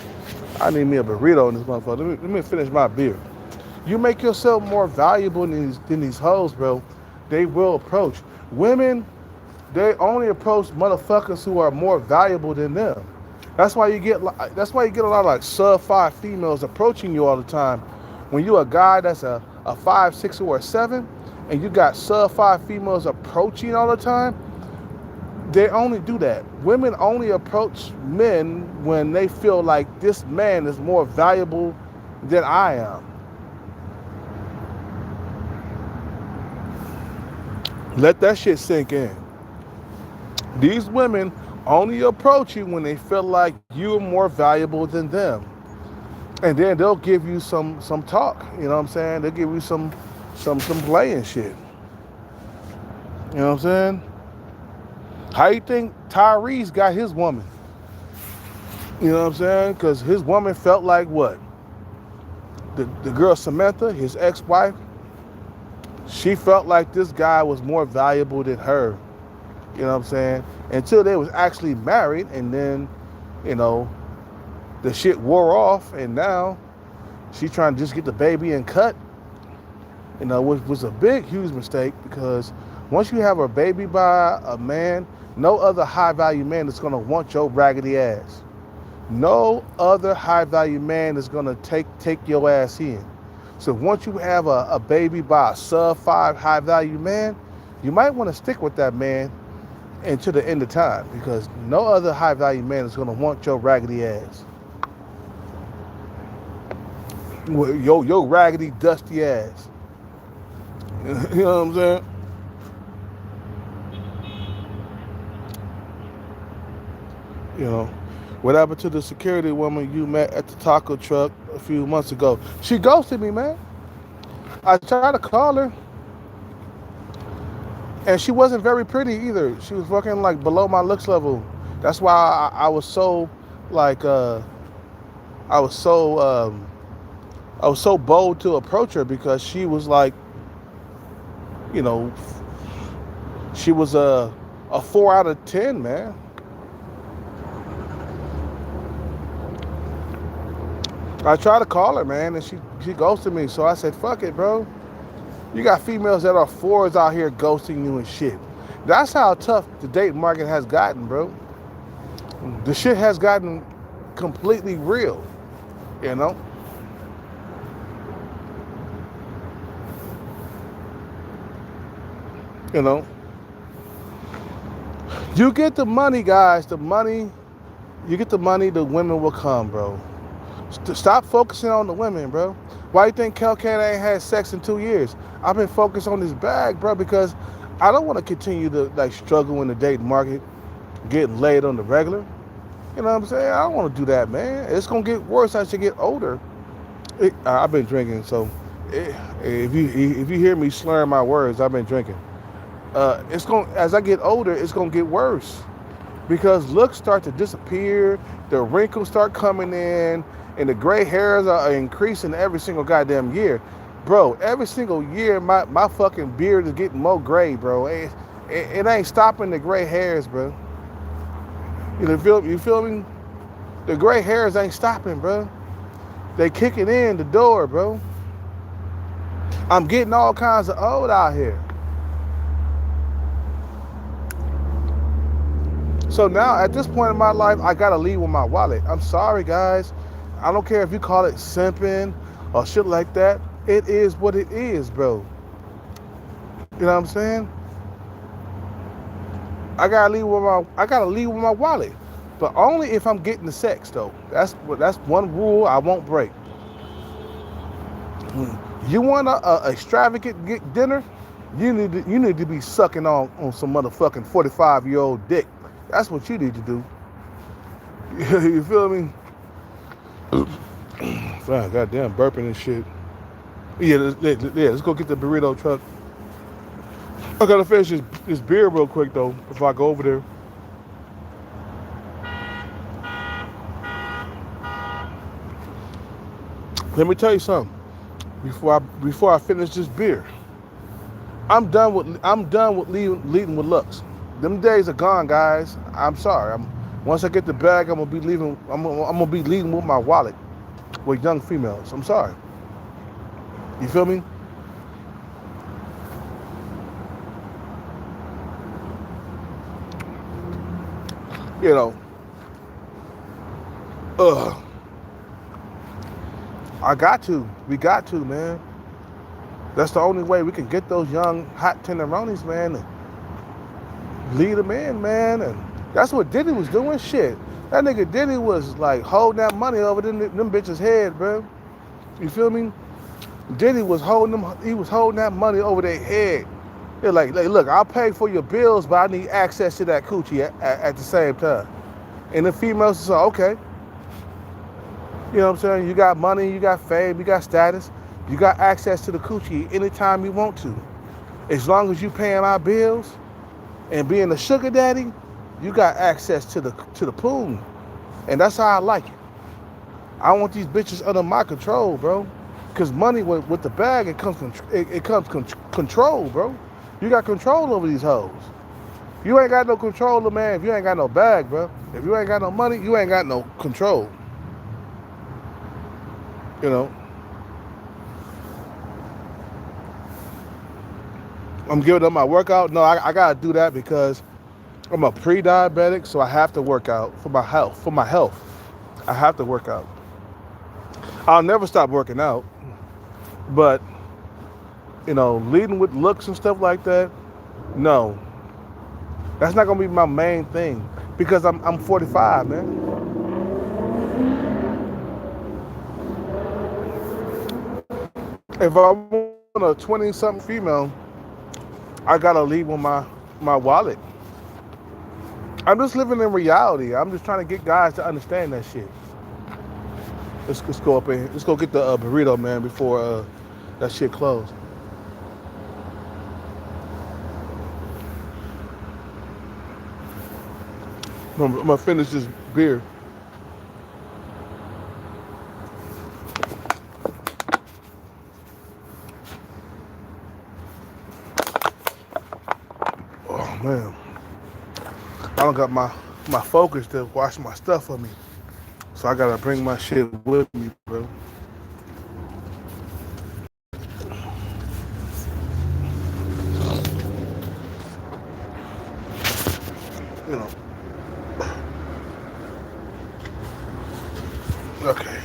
I need me a burrito in this motherfucker. Let me finish my beer. You make yourself more valuable than these hoes, bro. They will approach. Women, they only approach motherfuckers who are more valuable than them. That's why you get a lot of like sub-5 females approaching you all the time. When you're a guy that's a 5, 6, or a 7, and you got sub-5 females approaching all the time, They only do that. Women only approach men when they feel like this man is more valuable than I am. Let that shit sink in. These women only approach you when they feel like you're more valuable than them. And then they'll give you some talk, you know what I'm saying? They'll give you some playing shit. You know what I'm saying? How you think Tyrese got his woman? You know what I'm saying? Because his woman felt like what? The girl Samantha, his ex-wife, she felt like this guy was more valuable than her. You know what I'm saying? Until they was actually married, and then, you know, the shit wore off, and now she trying to just get the baby and cut. You know, which was a big, huge mistake, because once you have a baby by a man, no other high-value man is going to want your raggedy ass. No other high-value man is going to take your ass in. So once you have a baby by a sub-5 high-value man, you might want to stick with that man until the end of time, because no other high-value man is going to want your raggedy ass. Your raggedy, dusty ass. You know what I'm saying? You know, what happened to the security woman you met at the taco truck a few months ago? She ghosted me, man. I tried to call her, and she wasn't very pretty either. She was fucking like below my looks level. That's why I was so like I was so bold to approach her, because she was like, you know, she was a 4 out of 10, man. I tried to call her, man, and she ghosted me. So I said, fuck it, bro. You got females that are 4s out here ghosting you and shit. That's how tough the dating market has gotten, bro. The shit has gotten completely real, you know? You know? You get the money, guys. You get the money, the women will come, bro. Stop focusing on the women, bro. Why you think Kelcat ain't had sex in 2 years? I've been focused on this bag, bro, because I don't want to continue to like struggle in the dating market, getting laid on the regular. You know what I'm saying? I don't want to do that, man. It's gonna get worse as you get older. I've been drinking, so if you hear me slurring my words, I've been drinking. As I get older, it's gonna get worse, because looks start to disappear, the wrinkles start coming in, and the gray hairs are increasing every single goddamn year. Bro, every single year, my fucking beard is getting more gray, bro. It ain't stopping the gray hairs, bro. You feel me? The gray hairs ain't stopping, bro. They kicking in the door, bro. I'm getting all kinds of old out here. So now, at this point in my life, I gotta leave with my wallet. I'm sorry, guys. I don't care if you call it simping or shit like that. It is what it is, bro. You know what I'm saying? I gotta leave with my wallet, but only if I'm getting the sex, though. That's one rule I won't break. You want a extravagant dinner? You need to be sucking on some motherfucking 45-year-old dick. That's what you need to do. You feel me? Man, goddamn burping and shit. Yeah, let's go get the burrito truck. I gotta finish this beer real quick though before I go over there. Let me tell you something. Before I finish this beer, I'm done with leading with looks. Them days are gone, guys. I'm sorry. Once I get the bag, I'm gonna be leaving. I'm gonna be leading with my wallet with young females. I'm sorry. You feel me? You know. We got to, man. That's the only way we can get those young hot tenderonis, man. lead them in, man. And that's what Diddy was doing. Shit, that nigga Diddy was like holding that money over them bitches' head, bro. You feel me? Diddy was holding them. He was holding that money over their head. They're like, look, I'll pay for your bills, but I need access to that coochie at the same time. And the females say, okay. You know what I'm saying? You got money, you got fame, you got status, you got access to the coochie anytime you want to. As long as you paying my bills and being a sugar daddy, you got access to the pool. And that's how I like it. I want these bitches under my control, bro. Cause money with the bag, it comes control, bro. You got control over these hoes. You ain't got no control, man, if you ain't got no bag, bro. If you ain't got no money, you ain't got no control. You know. I'm giving up my workout. No, I gotta do that because I'm a pre-diabetic, so I have to work out for my health. For my health, I have to work out. I'll never stop working out, but you know, leading with looks and stuff like that, no, that's not gonna be my main thing because I'm 45, man. If I want a 20-something female, I gotta leave with my wallet. I'm just living in reality. I'm just trying to get guys to understand that shit. Let's go up in. Let's go get the burrito, man, before that shit closed. I'm gonna finish this beer. Oh man, I don't got my focus to wash my stuff for me, so I gotta bring my shit with me, bro. You know. Okay.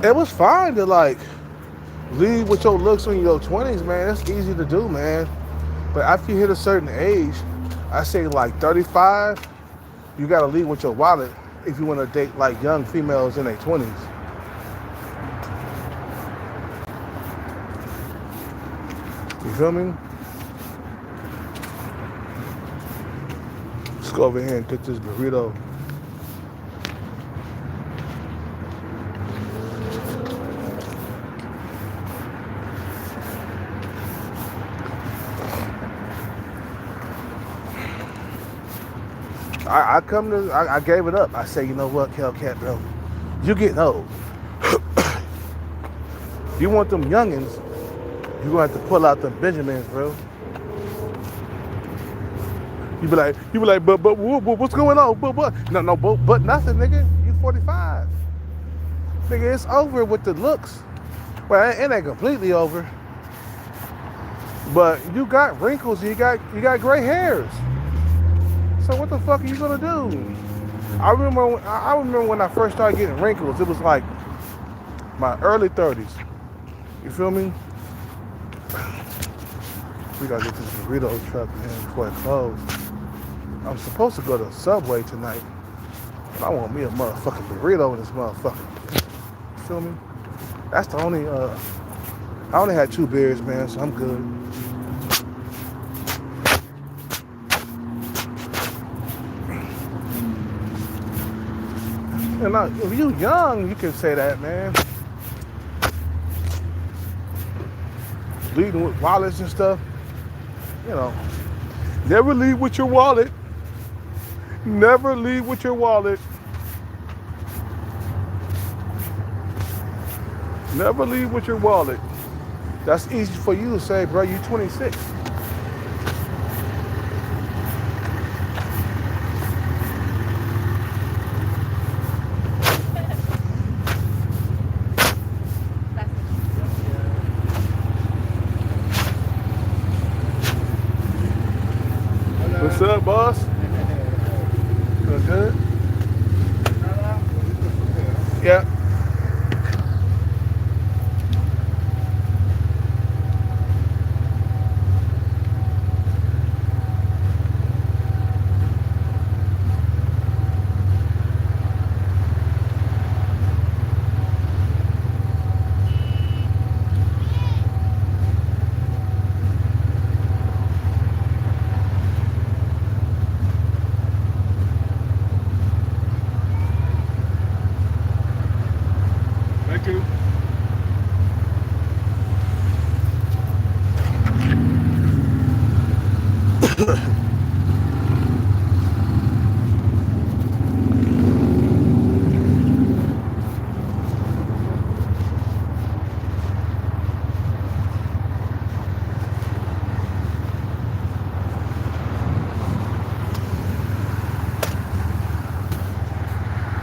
It was fine to like lead with your looks in your 20s, man. That's easy to do, man. But after you hit a certain age, I say like 35, you gotta lead with your wallet if you want to date like young females in their 20s. You feel me? Let's go over here and get this burrito. I gave it up. I say, you know what, Kelcat, bro, you getting old. You want them youngins, you're gonna have to pull out them Benjamins, bro. You be like, but what's going on? But no, nothing, nigga. You 45, nigga. It's over with the looks. Well, it ain't completely over, but you got wrinkles. You got gray hairs. So what the fuck are you gonna do? I remember when I first started getting wrinkles. It was like my early 30s. You feel me? We gotta get this burrito truck, man, before it closes. I'm supposed to go to Subway tonight, but I want me a motherfucking burrito in this motherfucker. You feel me? That's the only. I only had 2 beers, man, so I'm good. And if you young, you can say that, man. Leading with wallets and stuff, you know. Never lead with your wallet. Never lead with your wallet. Never lead with your wallet. That's easy for you to say, bro, you 26. What's up, boss? Feel good? Yeah. Thank you.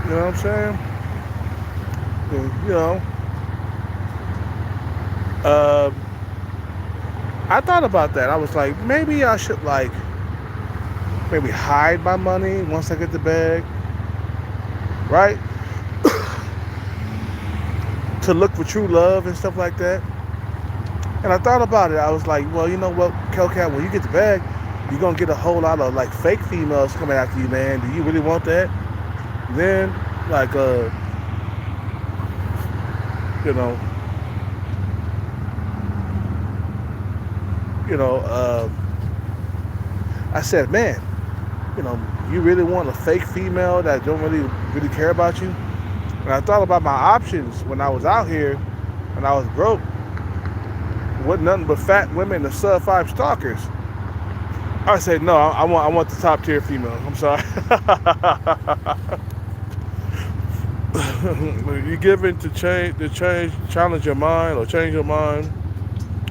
You know what I'm saying? You know, uh, I thought about that. I was like, maybe I should like maybe hide my money once I get the bag, right? To look for true love and stuff like that. And I thought about it. I was like, well, you know what, Kelcat, when you get the bag, you're gonna get a whole lot of like fake females coming after you, man. Do you really want that? Then, like, you know, you know, I said, man, you know, you really want a fake female that don't really care about you? And I thought about my options when I was out here, when I was broke, with nothing but fat women and sub-5 stalkers. I said, no, I want the top tier female. I'm sorry. You give in to challenge your mind or change your mind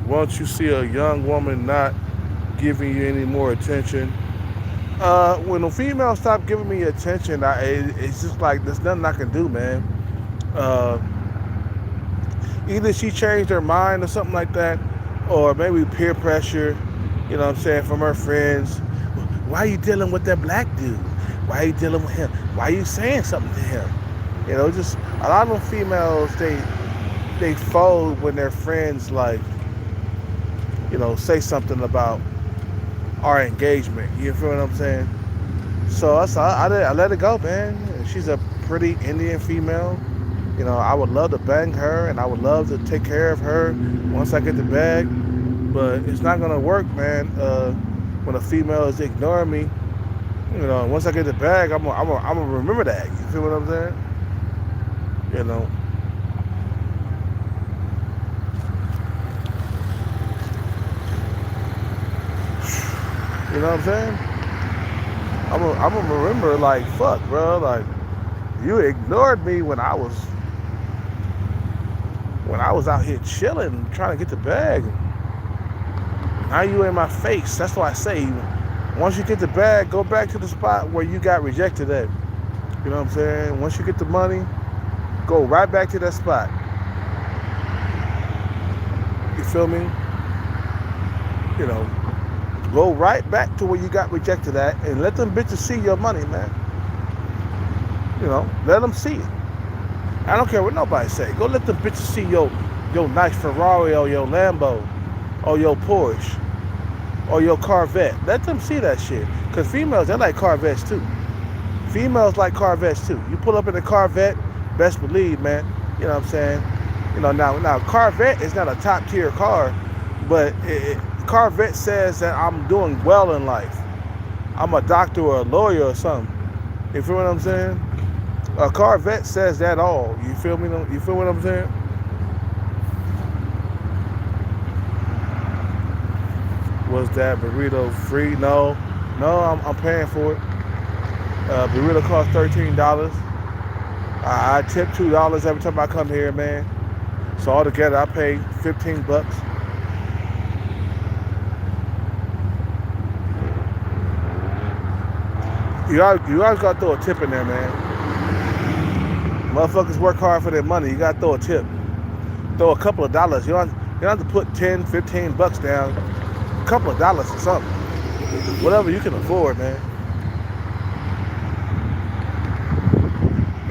once you see a young woman not giving you any more attention. When a female stop giving me attention, it's just like there's nothing I can do, man. Uh, Either she changed her mind or something like that, or maybe peer pressure, you know what I'm saying, from her friends. Why are you dealing with that black dude? Why are you dealing with him? Why are you saying something to him? You know, just a lot of them females, they fold when their friends like, you know, say something about our engagement. You feel what I'm saying? So I let it go, man. She's a pretty Indian female. You know, I would love to bang her and I would love to take care of her once I get the bag. But it's not gonna work, man. When a female is ignoring me, you know, once I get the bag, I'm gonna remember that. You feel what I'm saying? You know. You know what I'm saying? I'm gonna remember, like, fuck, bro. Like, you ignored me when I was out here chilling, trying to get the bag. Now you in my face. That's why I say, once you get the bag, go back to the spot where you got rejected at. You know what I'm saying? Once you get the money, go right back to that spot. You feel me? You know, go right back to where you got rejected at and let them bitches see your money, man. You know, let them see it. I don't care what nobody say. Go let them bitches see your nice Ferrari or your Lambo or your Porsche or your Corvette. Let them see that shit. Because females, they like Corvettes too. Females like Corvettes too. You pull up in a Corvette, best believe, man. You know what I'm saying? You know, now Corvette is not a top tier car, but Corvette says that I'm doing well in life. I'm a doctor or a lawyer or something. You feel what I'm saying? A Corvette says that all. You feel me? You feel what I'm saying? Was that burrito free? No, I'm paying for it. Burrito costs $13. I tip $2 every time I come here, man. So altogether, I pay $15. You always gotta throw a tip in there, man. Motherfuckers work hard for their money. You gotta throw a tip. Throw a couple of dollars. You don't have to put $10, $15 down. A couple of dollars or something. Whatever you can afford, man.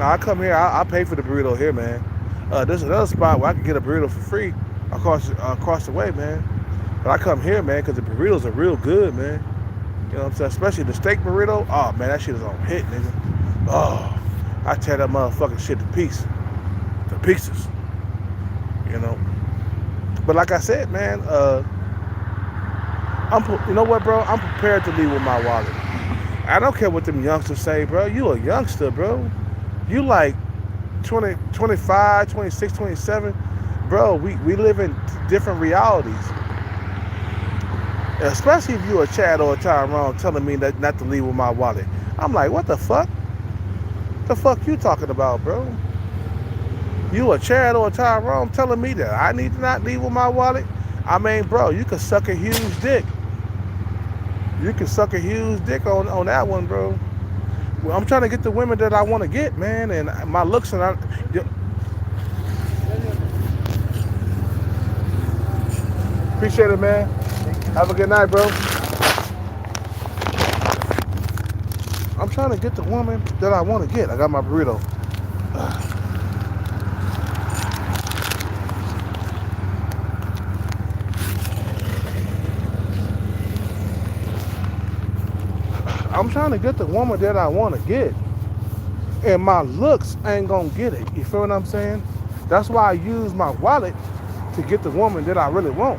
Now I come here, I pay for the burrito here, man. There's another spot where I can get a burrito for free across the way, man. But I come here, man, because the burritos are real good, man. You know what I'm saying? Especially the steak burrito. Oh man, that shit is on hit, nigga. Oh, I tear that motherfucking shit to pieces. You know. But like I said, man, you know what, bro? I'm prepared to leave with my wallet. I don't care what them youngsters say, bro. You a youngster, bro. You like 20, 25, 26, 27. Bro, we live in different realities. Especially if you a Chad or a Tyrone telling me that not to leave with my wallet. I'm like, what the fuck? The fuck you talking about, bro? You a Chad or a Tyrone telling me that I need to not leave with my wallet? I mean, bro, you can suck a huge dick. You can suck a huge dick on that one, bro. Well, I'm trying to get the women that I want to get, man, and my looks and appreciate it, man. Have a good night, bro. I'm trying to get the woman that I want to get. I got my burrito. I'm trying to get the woman that I want to get. And my looks ain't gonna get it. You feel what I'm saying? That's why I use my wallet to get the woman that I really want.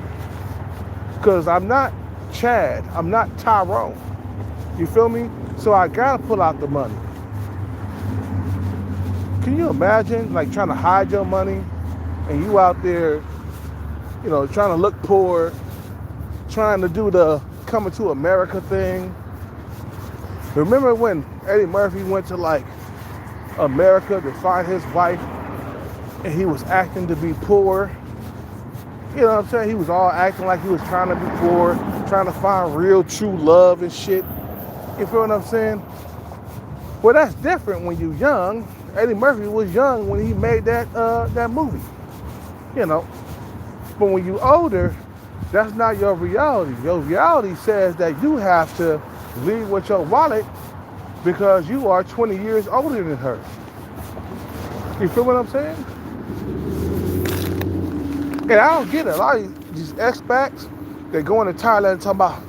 Because I'm not Chad. I'm not Tyrone. You feel me? So I gotta pull out the money. Can you imagine like trying to hide your money and you out there, you know, trying to look poor, trying to do the coming to America thing? Remember when Eddie Murphy went to like America to find his wife and he was acting to be poor? You know what I'm saying? He was all acting like he was trying to be poor, trying to find real true love and shit. You feel what I'm saying? Well, that's different when you're young. Eddie Murphy was young when he made that movie. You know. But when you're older, that's not your reality. Your reality says that you have to leave with your wallet because you are 20 years older than her. You feel what I'm saying? And I don't get it. A lot of these expats, they go into Thailand and talk about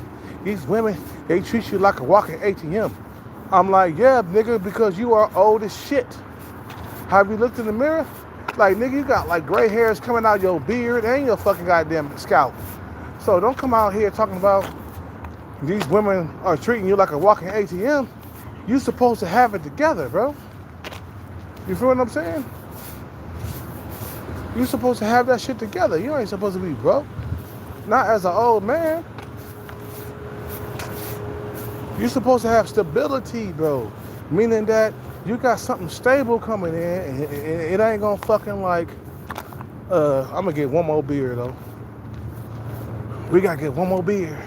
these women, they treat you like a walking ATM. I'm like, yeah, nigga, because you are old as shit. Have you looked in the mirror? Like, nigga, you got like gray hairs coming out your beard and your fucking goddamn scalp. So don't come out here talking about these women are treating you like a walking ATM. You supposed to have it together, bro. You feel what I'm saying? You supposed to have that shit together. You ain't supposed to be broke. Not as an old man. You supposed to have stability, bro. Meaning that you got something stable coming in and it ain't gonna fucking like, I'm gonna get one more beer though. We gotta get one more beer.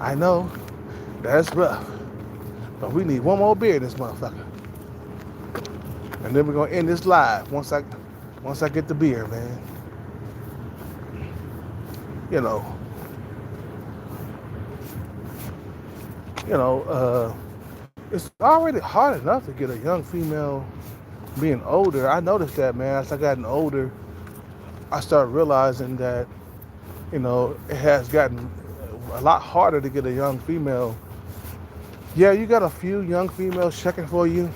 I know, that's rough. But we need one more beer in this motherfucker. And then we're gonna end this live once I get the beer, man. You know, it's already hard enough to get a young female being older. I noticed that, man. As I gotten older, I started realizing that, you know, it has gotten a lot harder to get a young female. Yeah, you got a few young females checking for you.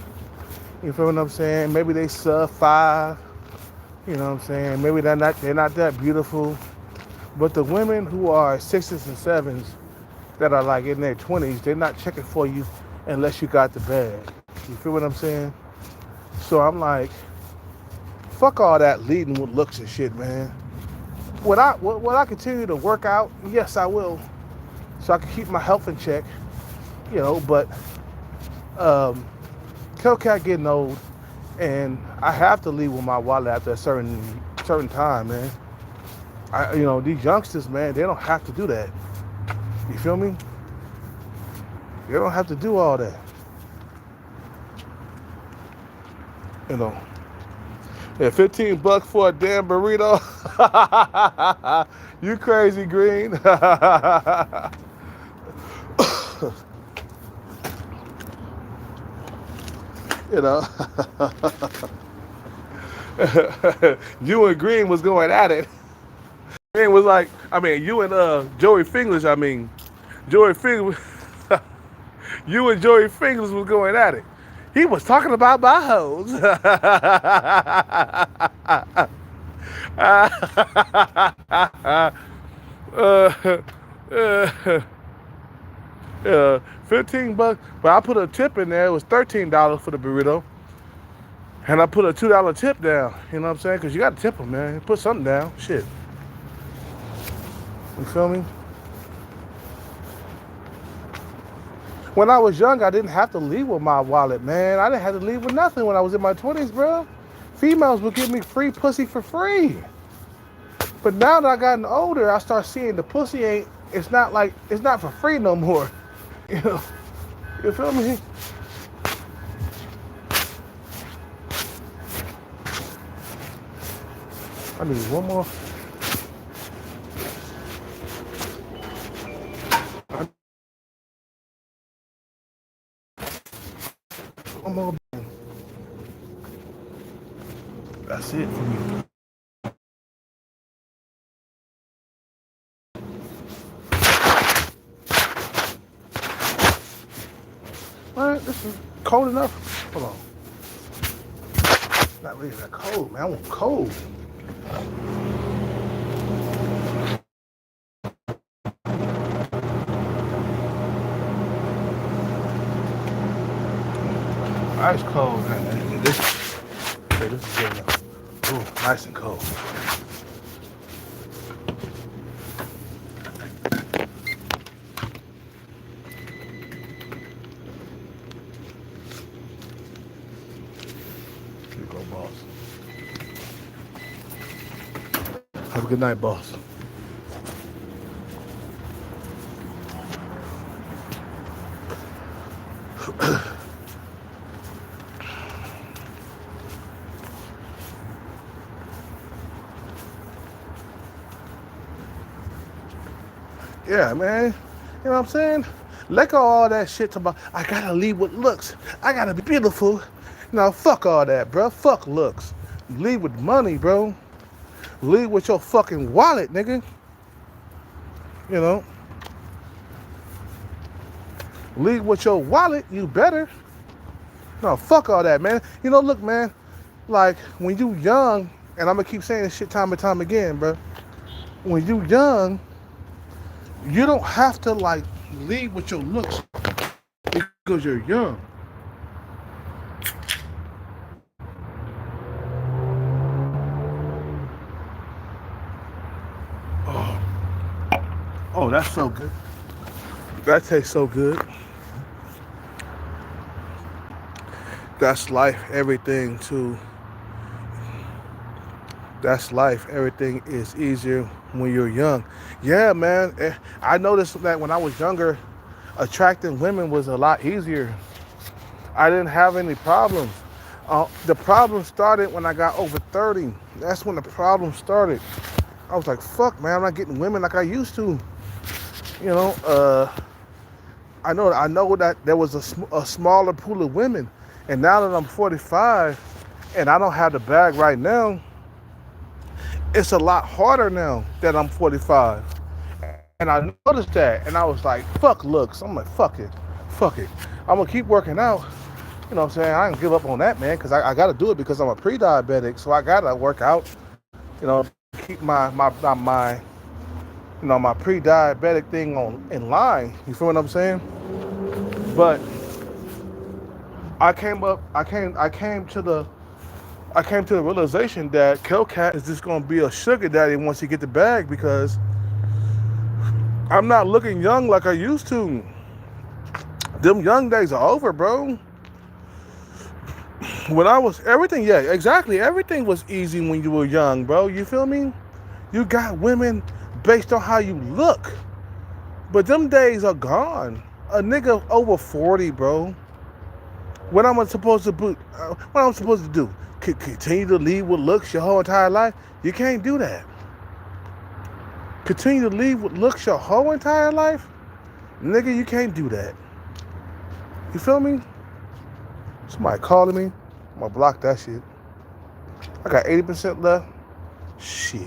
You feel what I'm saying? Maybe they sub 5. You know what I'm saying? Maybe they're not that beautiful. But the women who are 6s and 7s that are like in their 20s, they're not checking for you unless you got the bag. You feel what I'm saying? So I'm like, fuck all that leading with looks and shit, man. Would I continue to work out? Yes, I will. So I can keep my health in check. You know, but kelcat getting old, and I have to leave with my wallet after a certain time, man. These youngsters, man, they don't have to do that. You feel me? They don't have to do all that. You know. Yeah, $15 for a damn burrito. You crazy, Green. You know, you and Green was going at it. Green was like, I mean, you and Joey Fingers. I mean, Joey Fingers. You and Joey Fingers was going at it. He was talking about my hoes. 15 bucks. But I put a tip in there. It was $13 for the burrito. And I put a $2 tip down. You know what I'm saying? Because you got to tip them, man. Put something down. Shit. You feel me? When I was young, I didn't have to leave with my wallet, man. I didn't have to leave with nothing when I was in my 20s, bro. Females would give me free pussy for free. But now that I gotten older, I start seeing the pussy it's not for free no more. You know, you feel me? I need one more. One more. That's it for me. All right, this is cold enough. Hold on. Not really that cold, man. I want cold. Ice cold, man. This is good enough. Ooh, nice and cold. Here you go, boss. Have a good night, boss. Yeah, man. You know what I'm saying? Let go of all that shit about, I gotta leave with looks. I gotta be beautiful. No, fuck all that, bro. Fuck looks. Leave with money, bro. Leave with your fucking wallet, nigga. You know? Leave with your wallet, you better. No, fuck all that, man. You know, look, man. Like, when you young, and I'm gonna keep saying this shit time and time again, bro. When you young, you don't have to, like, lead with your looks because you're young. Oh, that's so good. That tastes so good. That's life, everything, too. That's life. Everything is easier when you're young. Yeah, man. I noticed that when I was younger, attracting women was a lot easier. I didn't have any problems. The problem started when I got over 30. That's when the problem started. I was like, fuck, man, I'm not getting women like I used to. You know, I know that there was a smaller pool of women. And now that I'm 45 and I don't have the bag right now, it's a lot harder now that I'm 45. And I noticed that, and I was like, fuck looks. I'm like, fuck it. I'm going to keep working out. You know what I'm saying? I can give up on that, man, because I got to do it because I'm a pre-diabetic, so I got to work out, you know, keep my pre-diabetic thing in line. You feel what I'm saying? But I came to the realization that Kelcat is just gonna be a sugar daddy once he get the bag, because I'm not looking young like I used to. Them young days are over, bro. When I was everything was easy when you were young, bro. You feel me? You got women based on how you look, but them days are gone. A nigga over 40, bro. What am I supposed to do? Continue to lead with looks your whole entire life? You can't do that. Continue to lead with looks your whole entire life? Nigga, you can't do that. You feel me? Somebody calling me. I'm gonna block that shit. I got 80% left. Shit.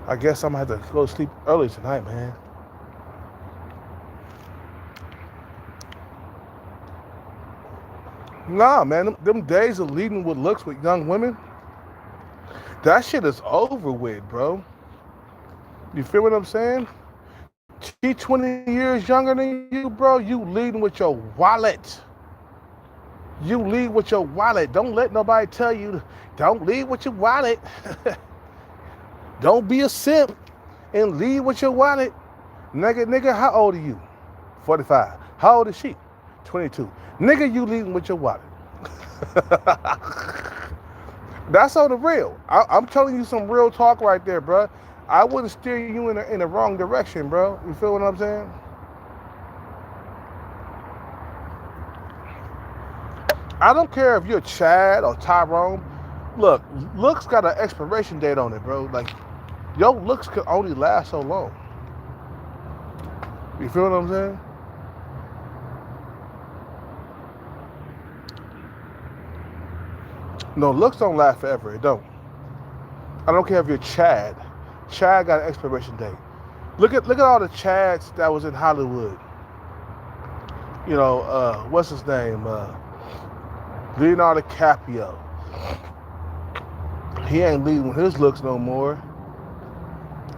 I guess I'm gonna have to go to sleep early tonight, man. Nah, man, them days of leading with looks with young women, that shit is over with, bro. You feel what I'm saying? She 20 years younger than you, bro. You leading with your wallet. You lead with your wallet. Don't let nobody tell you, don't lead with your wallet. Don't be a simp and lead with your wallet. Nigga, how old are you? 45. How old is she? 22. Nigga, you leading with your wallet. That's on the real. I'm telling you some real talk right there, bro. I wouldn't steer you in the wrong direction, bro. You feel what I'm saying? I don't care if you're Chad or Tyrone. Look, looks got an expiration date on it, bro. Like, your looks could only last so long. You feel what I'm saying? No, looks don't last forever. It don't. I don't care if you're Chad. Chad got an expiration date. Look at all the Chads that was in Hollywood. You know, what's his name? Leonardo DiCaprio. He ain't leading with his looks no more.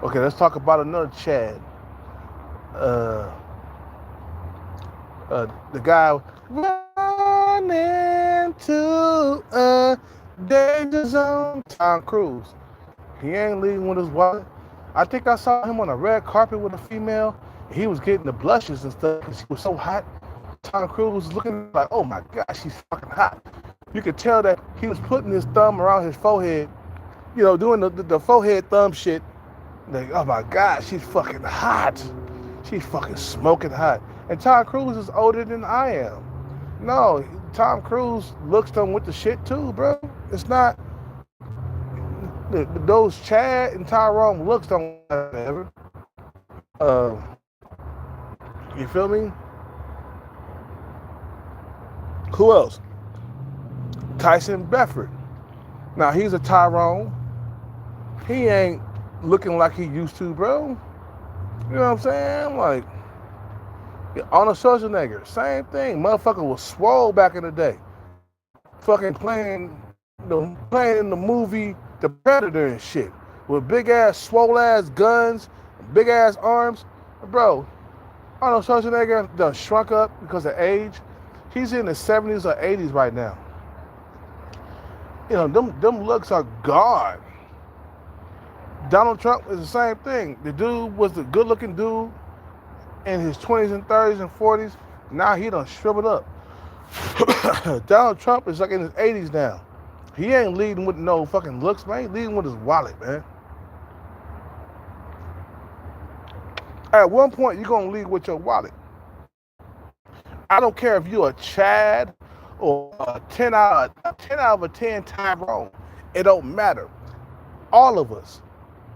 Okay, let's talk about another Chad. The guy running to a danger zone. Tom Cruise. He ain't leading with his wallet. I think I saw him on a red carpet with a female. He was getting the blushes and stuff because he was so hot. Tom Cruise was looking like, oh my God, she's fucking hot. You could tell that he was putting his thumb around his forehead, you know, doing the forehead thumb shit. Like, oh my God, she's fucking hot. She's fucking smoking hot. And Tom Cruise is older than I am. No, Tom Cruise looks done with the shit too, bro. It's not, those Chad and Tyrone looks don't ever. You feel me? Who else? Tyson Bedford. Now he's a Tyrone. He ain't looking like he used to, bro. You know what I'm saying? Like, Arnold Schwarzenegger, same thing. Motherfucker was swole back in the day. Fucking playing in the movie The Predator and shit. With big ass, swole ass guns, big ass arms. Bro, Arnold Schwarzenegger done shrunk up because of age. He's in the 70s or 80s right now. You know, them looks are gone. Donald Trump is the same thing. The dude was the good looking dude in his 20s and 30s and 40s. Now he done shriveled up. Donald Trump is like in his 80s now. He ain't leading with no fucking looks, man. He's leading with his wallet, man. At one point, you're going to lead with your wallet. I don't care if you're a Chad or a 10 out of 10 Tyrone. It don't matter. All of us,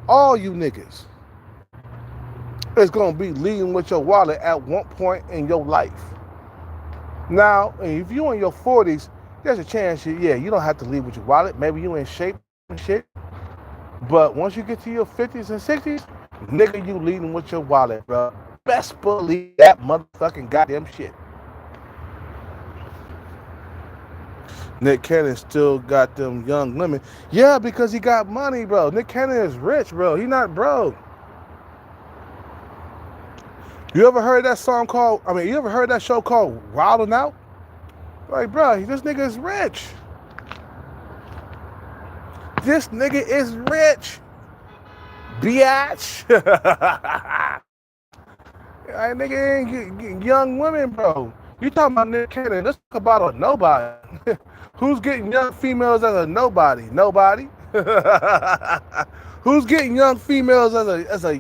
all you niggas, is going to be leading with your wallet at one point in your life. Now, if you're in your 40s, there's a chance, yeah, you don't have to lead with your wallet. Maybe you in shape and shit. But once you get to your 50s and 60s, nigga, you leading with your wallet, bro. Best believe that motherfucking goddamn shit. Nick Cannon still got them young women. Yeah, because he got money, bro. Nick Cannon is rich, bro. He not broke. You ever heard that song called, you ever heard that show called Wildin' Out? Like, bro, this nigga is rich. This nigga is rich. Biatch. That nigga ain't getting young women, bro. You talking about Nick Cannon. Let's talk about a nobody. Who's getting young females as a nobody? Nobody. Who's getting young females as a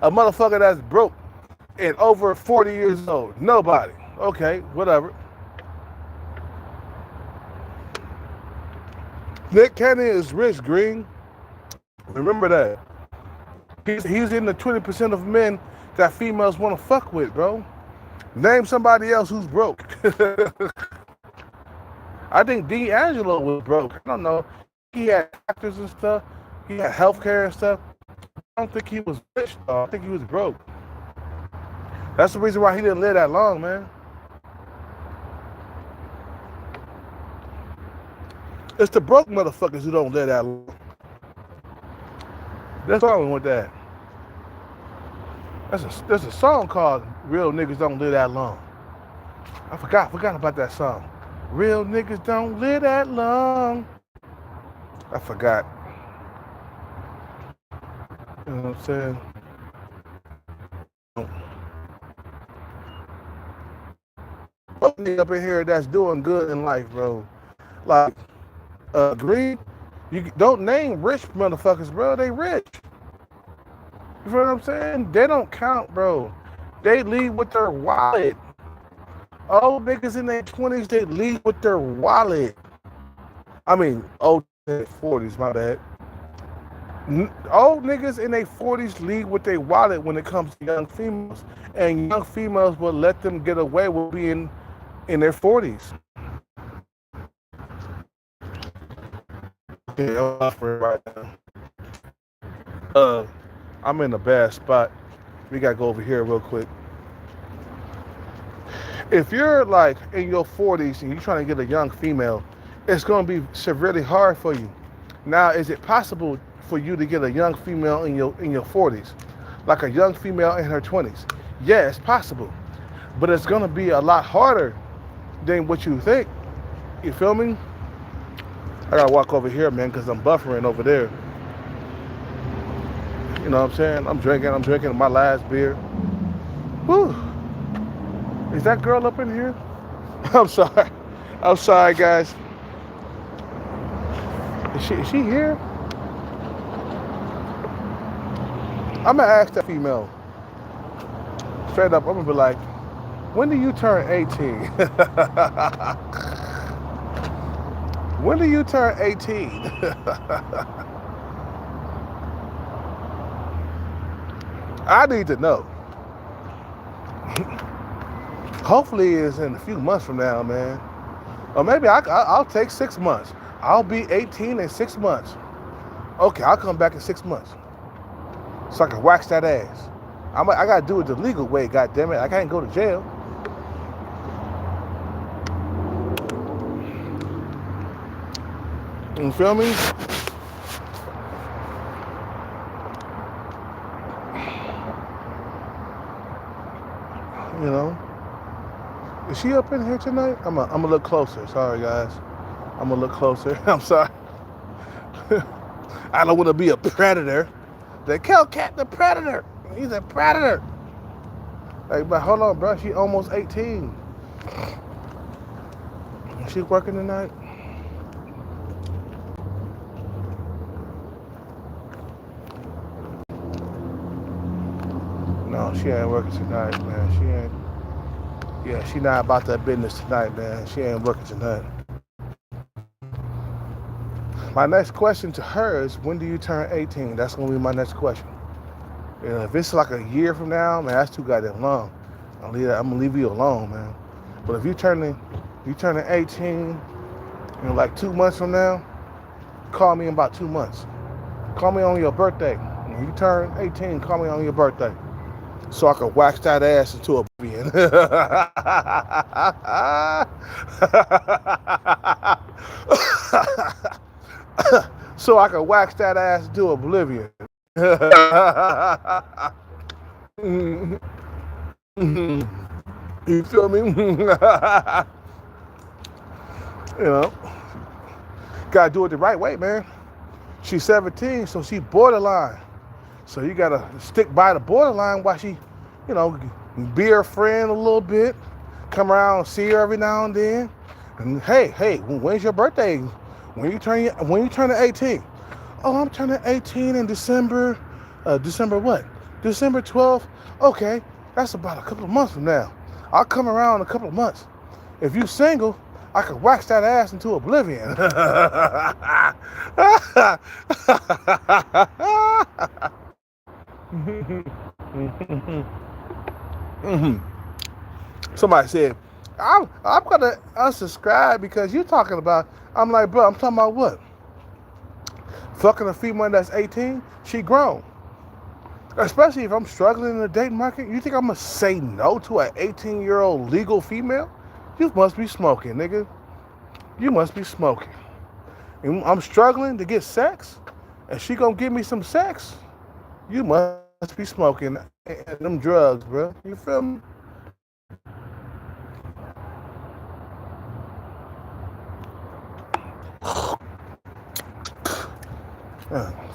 motherfucker that's broke and over 40 years old? Nobody. Okay, whatever. Nick Cannon is rich, Green. Remember that. He's in the 20% of men that females want to fuck with, bro. Name somebody else who's broke. I think D'Angelo was broke. I don't know. He had doctors and stuff. He had healthcare and stuff. I don't think he was rich though. I think he was broke. That's the reason why he didn't live that long, man. It's the broke motherfuckers who don't live that long. That's wrong with that. There's a song called "Real Niggas Don't Live That Long." I forgot about that song. Real niggas don't live that long. I forgot. You know what I'm saying? Nigga up in here that's doing good in life, bro. Like, Green, you don't name rich motherfuckers, bro. They rich. You feel what I'm saying? They don't count, bro. They lead with their wallet. Old niggas in their 20s, they lead with their wallet. I mean, old 40s, my bad. Old niggas in their 40s lead with their wallet when it comes to young females. And young females will let them get away with being in their 40s. Right now. I'm in a bad spot. We gotta go over here real quick. If you're like in your 40s and you're trying to get a young female, it's gonna be severely hard for you. Now, is it possible for you to get a young female in your 40s, like a young female in her 20s? Yeah, it's possible, but it's gonna be a lot harder than what you think. You feel me? I gotta walk over here, man, because I'm buffering over there. You know what I'm saying? I'm drinking my last beer. Whew. Is that girl up in here? I'm sorry, guys. Is she here? I'm gonna ask that female. Straight up, I'm gonna be like, when do you turn 18? When do you turn 18? I need to know. Hopefully it's in a few months from now, man. Or maybe I'll take 6 months. I'll be 18 in 6 months. Okay, I'll come back in 6 months. So I can wax that ass. I gotta do it the legal way, goddammit. I can't go to jail. You feel me? You know? Is she up in here tonight? I'm gonna look closer. Sorry, guys. I'm gonna look closer. I'm sorry. I don't want to be a predator. The kelcat the predator. He's a predator. Like, but hold on, bro. She almost 18. Is she working tonight? No, she ain't working tonight, man. She ain't. Yeah, she not about that business tonight, man. She ain't working tonight. My next question to her is, when do you turn 18? That's gonna be my next question. You know, if it's like a year from now, man, that's too goddamn long. I'm gonna leave you alone, man. But if you turning 18 in like 2 months from now, call me in about 2 months. Call me on your birthday. When you turn 18, call me on your birthday. So I can wax that ass into oblivion. So I can wax that ass into oblivion. You feel me? You know, gotta do it the right way, man. She's 17, so she borderline. So you gotta stick by the borderline while she, you know, be her friend a little bit, come around and see her every now and then. And hey, when's your birthday? When you turn 18? Oh, I'm turning 18 in December. December what? December 12th. Okay, that's about a couple of months from now. I'll come around in a couple of months. If you single, I could wax that ass into oblivion. Somebody said, I'm gonna unsubscribe because you're talking about. I'm like, bro, I'm talking about what? Fucking a female that's 18, she grown. Especially if I'm struggling in the dating market, you think I'm gonna say no to an 18-year-old legal female? You must be smoking, nigga. You must be smoking. And I'm struggling to get sex, and she gonna give me some sex? You must be smoking them drugs, bro. You feel me?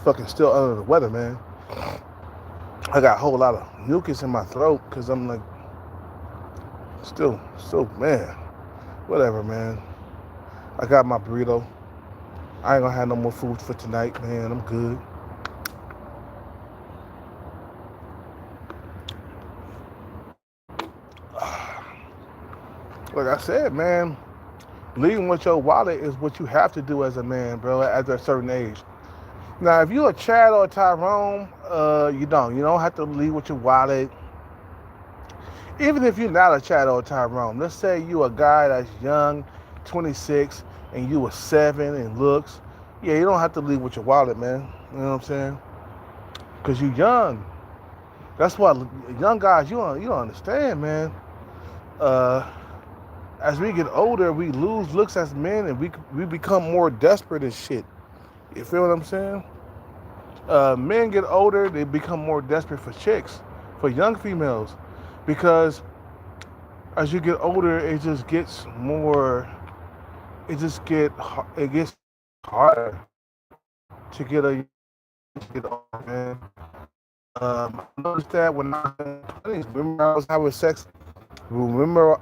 Fucking still under the weather, man. I got a whole lot of mucus in my throat because I'm like, still, man. Whatever, man. I got my burrito. I ain't gonna have no more food for tonight, man. I'm good. Like I said, man, leading with your wallet is what you have to do as a man, bro, at a certain age. Now, if you're a Chad or a Tyrone, you don't. You don't have to lead with your wallet. Even if you're not a Chad or a Tyrone, let's say you a guy that's young, 26, and you a 7 in looks. Yeah, you don't have to lead with your wallet, man. You know what I'm saying? Because you young. That's why young guys, you don't understand, man. Uh, as we get older, we lose looks as men, and we become more desperate and shit. You feel what I'm saying? Men get older, they become more desperate for chicks, for young females, because as you get older, it just gets more. It gets harder to get a to get older, man. I noticed that when I was in my 20s, remember I was having sex. Remember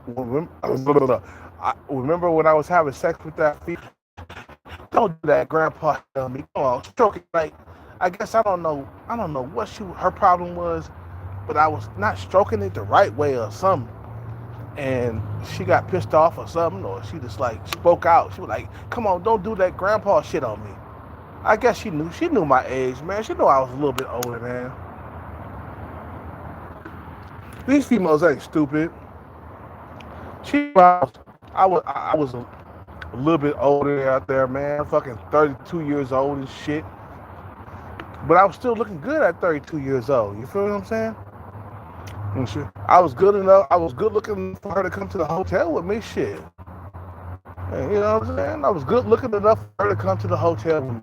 when I was having sex with that female. Don't do that, Grandpa. Tell me, come on, stroke it right. I guess I don't know. I don't know what her problem was, but I was not stroking it the right way or something. And she got pissed off or something, or she just like spoke out. She was like, "Come on, don't do that Grandpa shit on me." I guess she knew. She knew my age, man. She knew I was a little bit older, man. These females ain't stupid. She was. I was a little bit older out there, man. Fucking 32 years old and shit. But I was still looking good at 32 years old. You feel what I'm saying? And shit. I was good enough. I was good looking for her to come to the hotel with me. Shit. And you know what I'm saying? I was good looking enough for her to come to the hotel with me.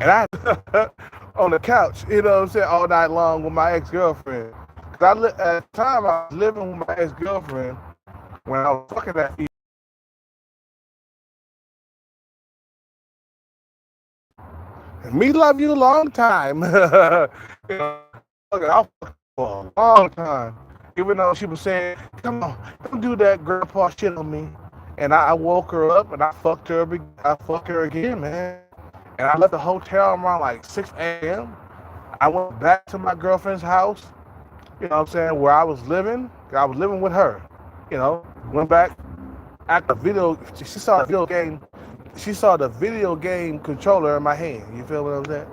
And I on the couch, you know what I'm saying, all night long with my ex-girlfriend. Cause at the time I was living with my ex-girlfriend when I was fucking that female. And me love you a long time. You know, I'll fuck for a long time. Even though she was saying, "Come on, don't do that Grandpa shit on me." And I woke her up and I fucked her. I fucked her again, man. And I left the hotel around like 6 a.m. I went back to my girlfriend's house. You know what I'm saying? Where I was living. I was living with her. You know, went back. After video, she saw the video game. She saw the video game controller in my hand. You feel what I'm saying?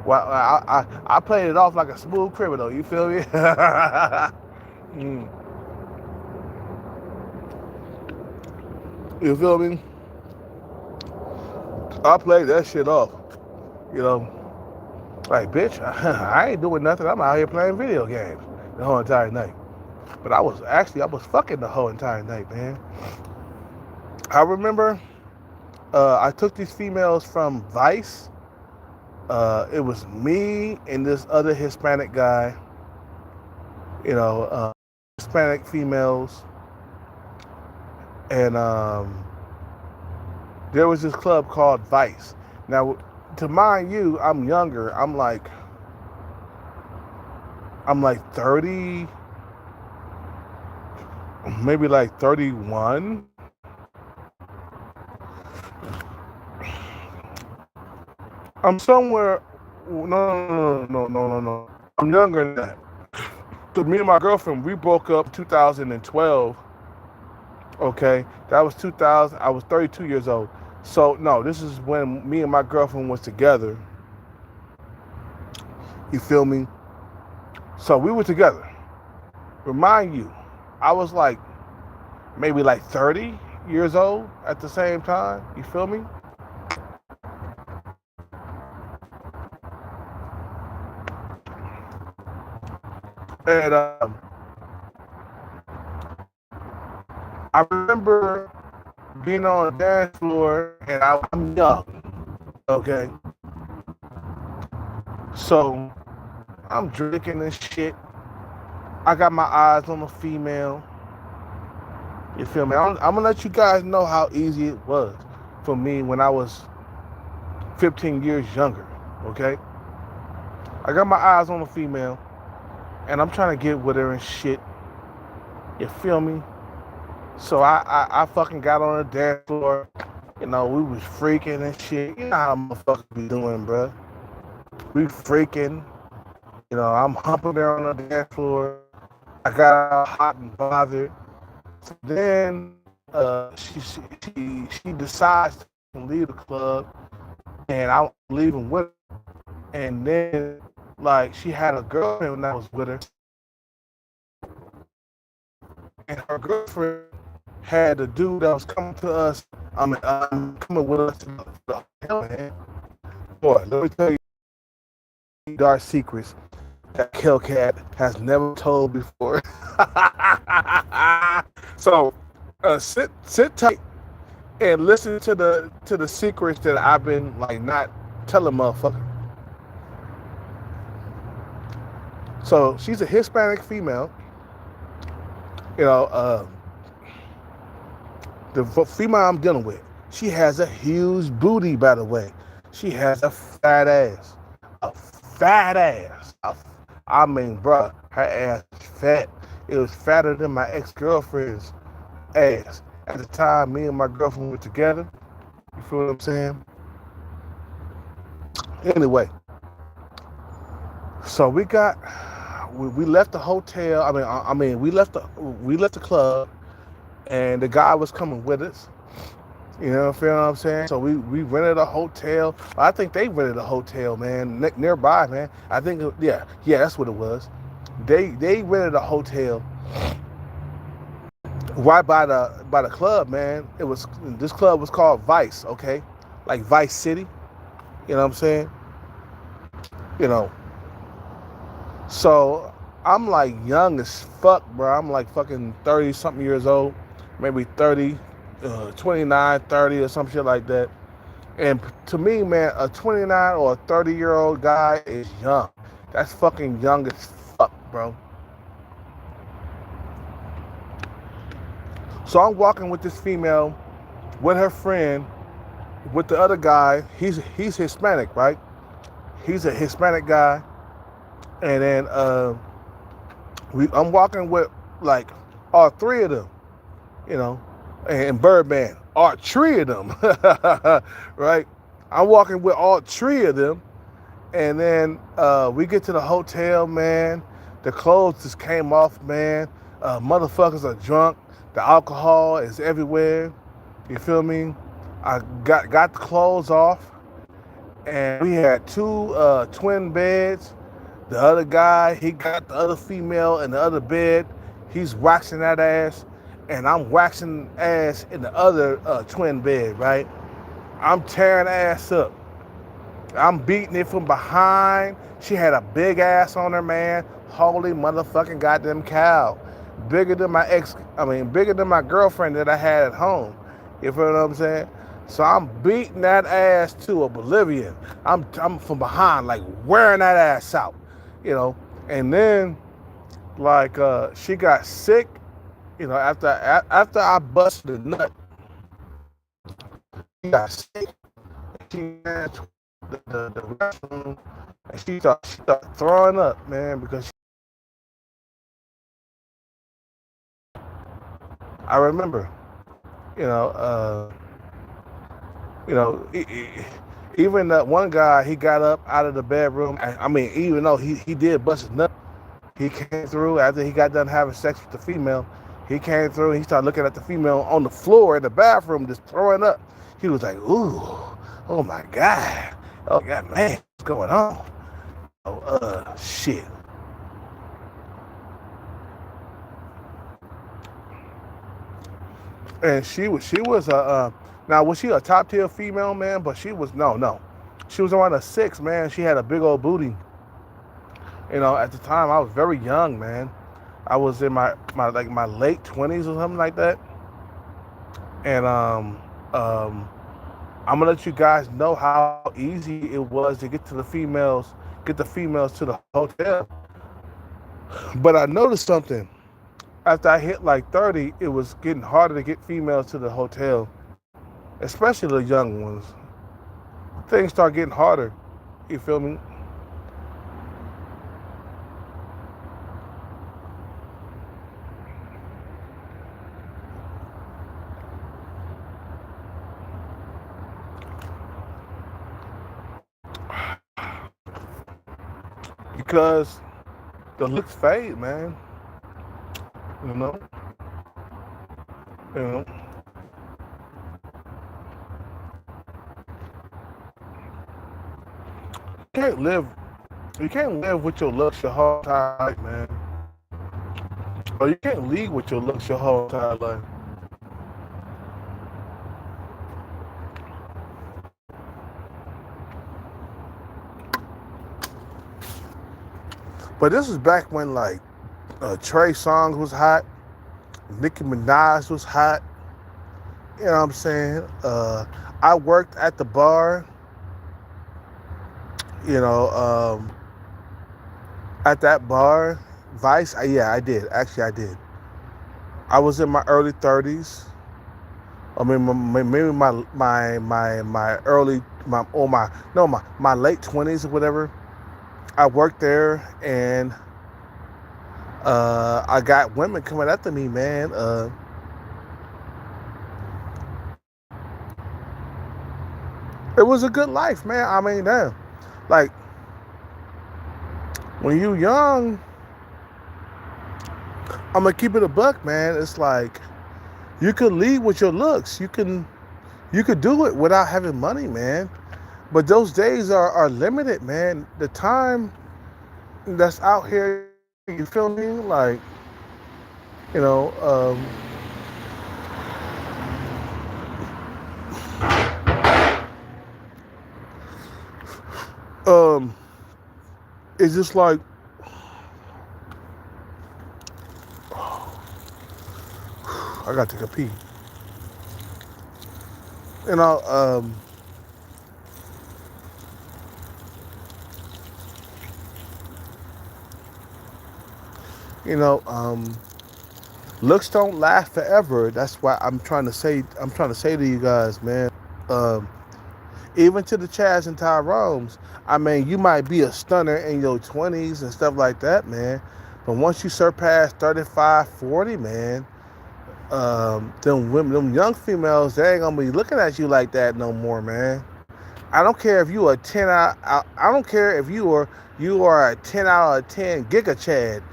Well, I played it off like a smooth criminal. You feel me? Mm. You feel me? I played that shit off. You know, like bitch, I ain't doing nothing. I'm out here playing video games the whole entire night. But I was fucking the whole entire night, man. I remember I took these females from Vice. It was me and this other Hispanic guy. You know, Hispanic females, and there was this club called Vice. Now, to mind you, I'm younger. I'm like 30, maybe like 31. I'm somewhere. No. I'm younger than that. So me and my girlfriend, we broke up 2012. Okay, that was 2000. I was 32 years old. So no, this is when me and my girlfriend was together. You feel me? So we were together. Remind you, I was like maybe like 30 years old at the same time. You feel me? And I remember being on the dance floor, and I'm young. Okay, so I'm drinking and shit. I got my eyes on a female. You feel me? I'm gonna let you guys know how easy it was for me when I was 15 years younger. Okay, I got my eyes on a female, and I'm trying to get with her and shit. You feel me? So I fucking got on the dance floor. You know, we was freaking and shit. You know how motherfuckers be doing, bruh. We freaking. You know, I'm humping there on the dance floor. I got all hot and bothered. So then she decides to leave the club, and I'm leaving with her. And then, like, she had a girlfriend when I was with her, and her girlfriend had the dude that was coming to us. Coming with us to the hotel, man. Boy, let me tell you dark secrets that Kelcat has never told before. So, sit tight and listen to the secrets that I've been like not telling motherfucker. So she's a Hispanic female. You know, the female I'm dealing with, she has a huge booty, by the way. She has a fat ass. A fat ass. I mean, bruh, her ass is fat. It was fatter than my ex-girlfriend's ass. At the time, me and my girlfriend were together. You feel what I'm saying? Anyway, so we left the hotel. We left the club, and the guy was coming with us. You know, feel what I'm saying? So we rented a hotel. I think they rented a hotel, man, nearby, man. I think, yeah, that's what it was. They rented a hotel right by the club, man. This club was called Vice, okay, like Vice City. You know what I'm saying? You know, so I'm like young as fuck, bro. I'm like fucking 30 something years old, maybe 30, 29, 30 or some shit like that. And to me, man, a 29 or a 30-year-old guy is young. That's fucking young as fuck, bro. So I'm walking with this female, with her friend, with the other guy. He's Hispanic, right? He's a Hispanic guy. And then I'm walking with like all three of them, you know, and Birdman, all three of them, right? I'm walking with all three of them. And then we get to the hotel, man. The clothes just came off, man. Motherfuckers are drunk. The alcohol is everywhere. You feel me? I got the clothes off, and we had two twin beds. The other guy, he got the other female in the other bed. He's waxing that ass, and I'm waxing ass in the other twin bed, right? I'm tearing ass up. I'm beating it from behind. She had a big ass on her, man. Holy motherfucking goddamn cow. Bigger than bigger than my girlfriend that I had at home. You feel what I'm saying? So I'm beating that ass to oblivion. I'm from behind, like wearing that ass out, you know. And then, like, she got sick, you know. After I busted a nut, she got sick. She ran to the restroom, and she started throwing up, man, because I remember, you know, even that one guy, he got up out of the bedroom. I mean, even though he did bust his nut, he came through after he got done having sex with the female. He came through and he started looking at the female on the floor in the bathroom, just throwing up. He was like, "Ooh, oh my God, oh God, man, what's going on?" Oh, shit. And she was a now was she a top tier female, man? But she was no, she was around a six, man. She had a big old booty. At the time I was very young, man. I was in my late 20s or something like that. And um, I'm gonna let you guys know how easy it was to get the females to the hotel. But I noticed something. After I hit like 30, it was getting harder to get females to the hotel, especially the young ones. Things start getting harder. You feel me? Because the looks fade, man. You know, you know. You can't live. You can't live with your looks your whole entire life, man. Or you can't lead with your looks your whole entire life. But this was back when like Trey Songz was hot, Nicki Minaj was hot. You know what I'm saying? I worked at the bar. You know, at that bar, Vice. Yeah, I did. Actually, I did. I was in my early 30s. I mean, maybe my early my or my no my late 20s or whatever. I worked there, and I got women coming after me, man. It was a good life, man. I mean, damn, like when you young, I'm gonna keep it a buck, man. It's like you could lead with your looks. You could do it without having money, man. But those days are limited, man. The time that's out here, you feel me? Like, you know, um, um, it's just like I got to compete. You know, um, you know, um, looks don't last forever. That's why I'm trying to say. I'm trying to say to you guys, man. Um, Even to the Chads and Tyrones, I mean, you might be a stunner in your 20s and stuff like that, man. But once you surpass 35, 40, man, them women, them young females, they ain't gonna be looking at you like that no more, man. I don't care if you are 10 out. I don't care if you are a 10 out of 10 giga Chad.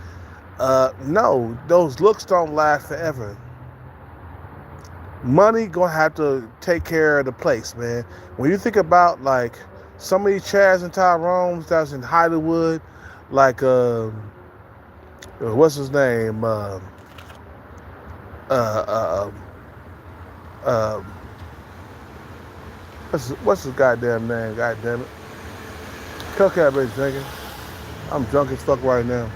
No, those looks don't last forever. Money gonna have to take care of the place, man. When you think about like some of these Chads and Tyrones that's in Hollywood, like what's his name? Uh, uh, what's his goddamn name? God damn it. Kelcat been drinking. I'm drunk as fuck right now.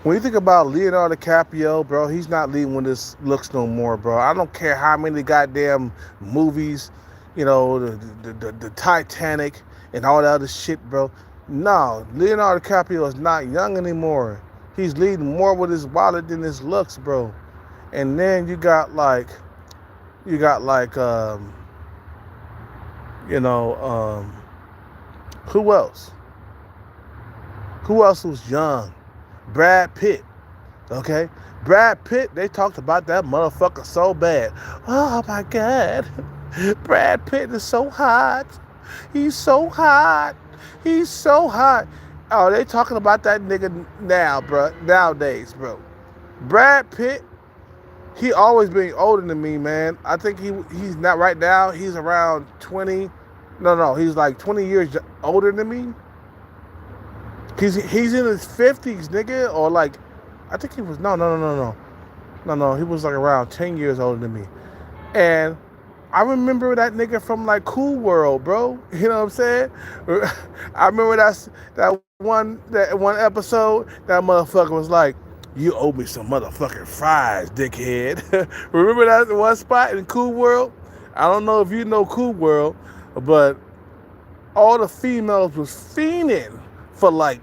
When you think about Leonardo DiCaprio, bro, he's not leading with his looks no more, bro. I don't care how many goddamn movies, the Titanic and all that other shit, bro. No, Leonardo DiCaprio is not young anymore. He's leading more with his wallet than his looks, bro. And then you got like, you know, who else? Who else was young? Brad Pitt. Okay? Brad Pitt, they talked about that motherfucker so bad. Oh my God. Brad Pitt is so hot. He's so hot. He's so hot. Oh, they talking about that nigga now, bro. Nowadays, bro. Brad Pitt, he always been older than me, man. I think he's not right now. He's around 20. No, he's like 20 years older than me. He's in his 50s, nigga, or like, I think he was no. No, he was like around 10 years older than me. And I remember that nigga from like Cool World, bro. You know what I'm saying? I remember that one episode. That motherfucker was like, "You owe me some motherfucking fries, dickhead." Remember that one spot in Cool World? I don't know if you know Cool World, but all the females was fiending for like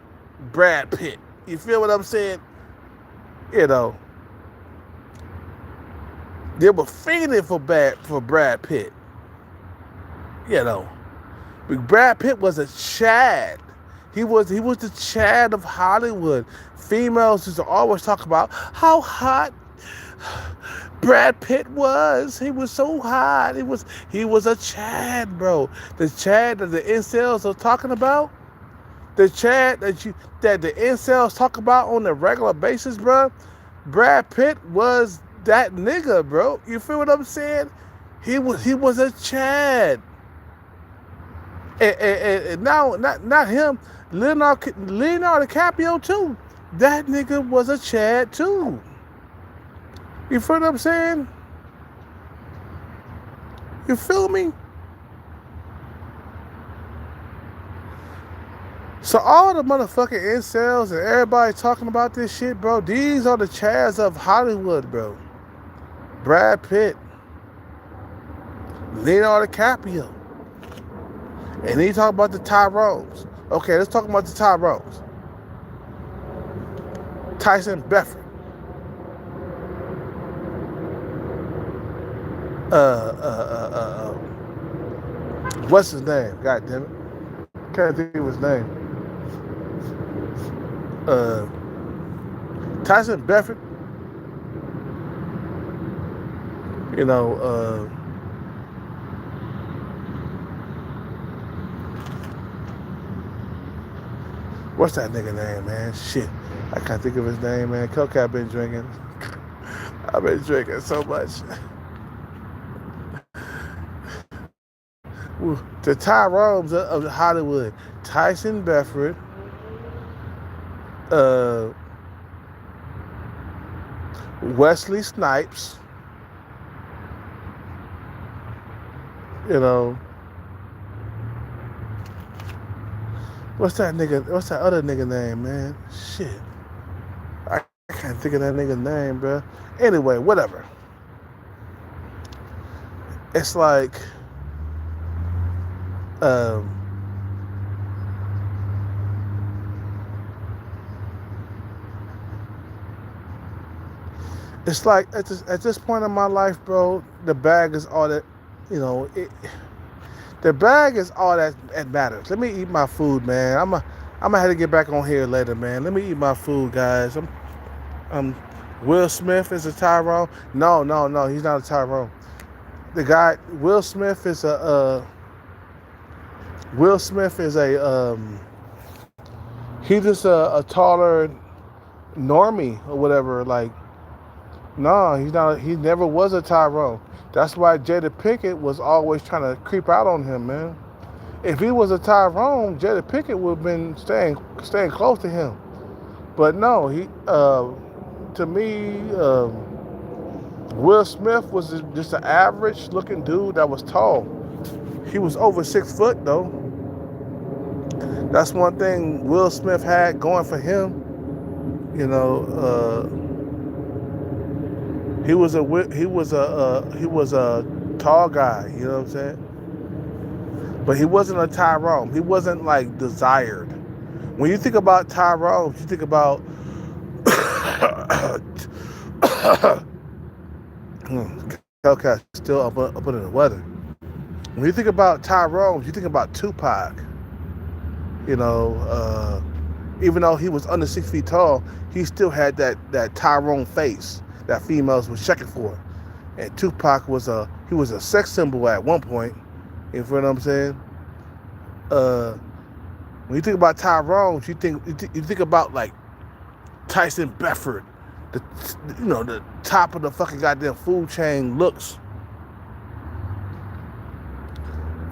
Brad Pitt. You feel what I'm saying? You know, they were fiending for Brad Pitt. You know, but Brad Pitt was a Chad. He was the Chad of Hollywood. Females used to always talk about how hot Brad Pitt was. He was so hot. He was a Chad, bro. The Chad that the incels are talking about. The Chad that the incels talk about on a regular basis, bro. Brad Pitt was that nigga, bro. You feel what I'm saying? He was a Chad. And now, not him, Leonardo DiCaprio too. That nigga was a Chad too. You feel what I'm saying? You feel me? So all the motherfucking incels and everybody talking about this shit, bro, these are the Chads of Hollywood, bro. Brad Pitt, Leonardo DiCaprio. And then you talk about the Tyrones. Okay, let's talk about the Tyrones. Tyson Beckford. What's his name? God damn it. Can't think of his name. Tyson Beckford. You know, what's that nigga name, man? Shit. I can't think of his name, man. Kelcat been drinking. I've been drinking so much. The Tyrones of Hollywood. Tyson Beckford. Wesley Snipes. You know. What's that other nigga name, man? Shit. I can't think of that nigga's name, bro. Anyway, whatever. It's like, it's like at this point in my life, bro, the bag is all that, you know, the bag is all that matters. Let me eat my food, man. I'm gonna have to get back on here later, man. Let me eat my food, guys. Will Smith is a Tyrone. No, he's not a Tyrone. The guy Will Smith is a he's just a taller normie or whatever. Like, no, he's not. He never was a Tyrone. That's why Jada Pinkett was always trying to creep out on him, man. If he was a Tyrone, Jada Pinkett would have been staying close to him. But no, to me, Will Smith was just an average looking dude that was tall. He was over 6 foot though. That's one thing Will Smith had going for him. You know, he was a tall guy. You know what I'm saying? But he wasn't a Tyrone. He wasn't like desired. When you think about Tyrone, you think about Hellcat still up under the weather. When you think about Tyrone, you think about Tupac. You know, even though he was under 6 feet tall, he still had that Tyrone face that females were checking for. And Tupac was a sex symbol at one point. You know what I'm saying? When you think about Tyrone, you think about like Tyson Beckford, the top of the fucking goddamn food chain looks.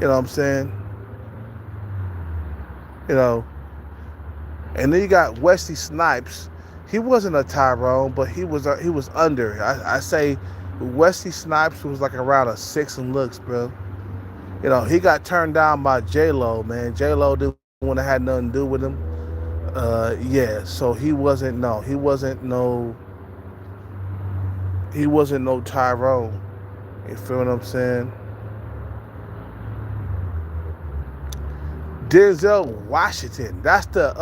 You know what I'm saying? You know, and then you got Wesley Snipes. He wasn't a Tyrone, but he was under. I say Wesley Snipes was like around a 6 in looks, bro. You know, he got turned down by J Lo, man. J Lo didn't want to have nothing to do with him. Yeah, so he wasn't no Tyrone. You feel what I'm saying? Denzel Washington. That's the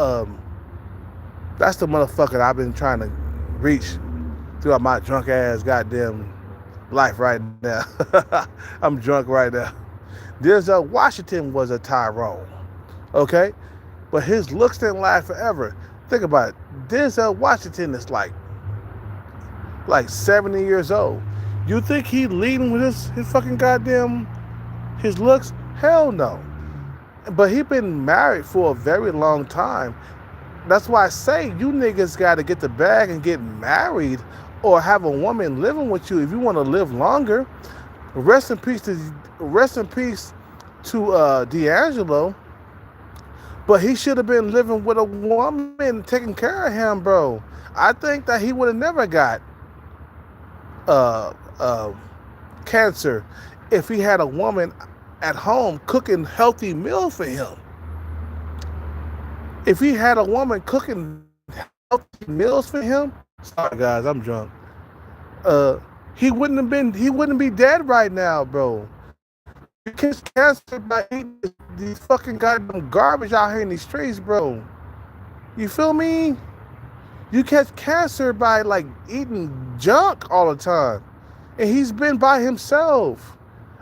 motherfucker I've been trying to reach throughout my drunk ass goddamn life right now. I'm drunk right now. Denzel Washington was a Tyrone. Okay? But his looks didn't last forever. Think about it. Denzel Washington is like 70 years old. You think he leading with his fucking goddamn his looks? Hell no. But he been married for a very long time. That's why I say you niggas got to get the bag and get married or have a woman living with you if you want to live longer. Rest in peace to D'Angelo. But he should have been living with a woman taking care of him, bro. I think that he would have never got uh, uh, cancer if he had a woman at home cooking healthy meals for him. If he had a woman cooking healthy meals for him, sorry guys, I'm drunk. He wouldn't be dead right now, bro. You catch cancer by eating these fucking goddamn garbage out here in these streets, bro. You feel me? You catch cancer by like eating junk all the time, and he's been by himself.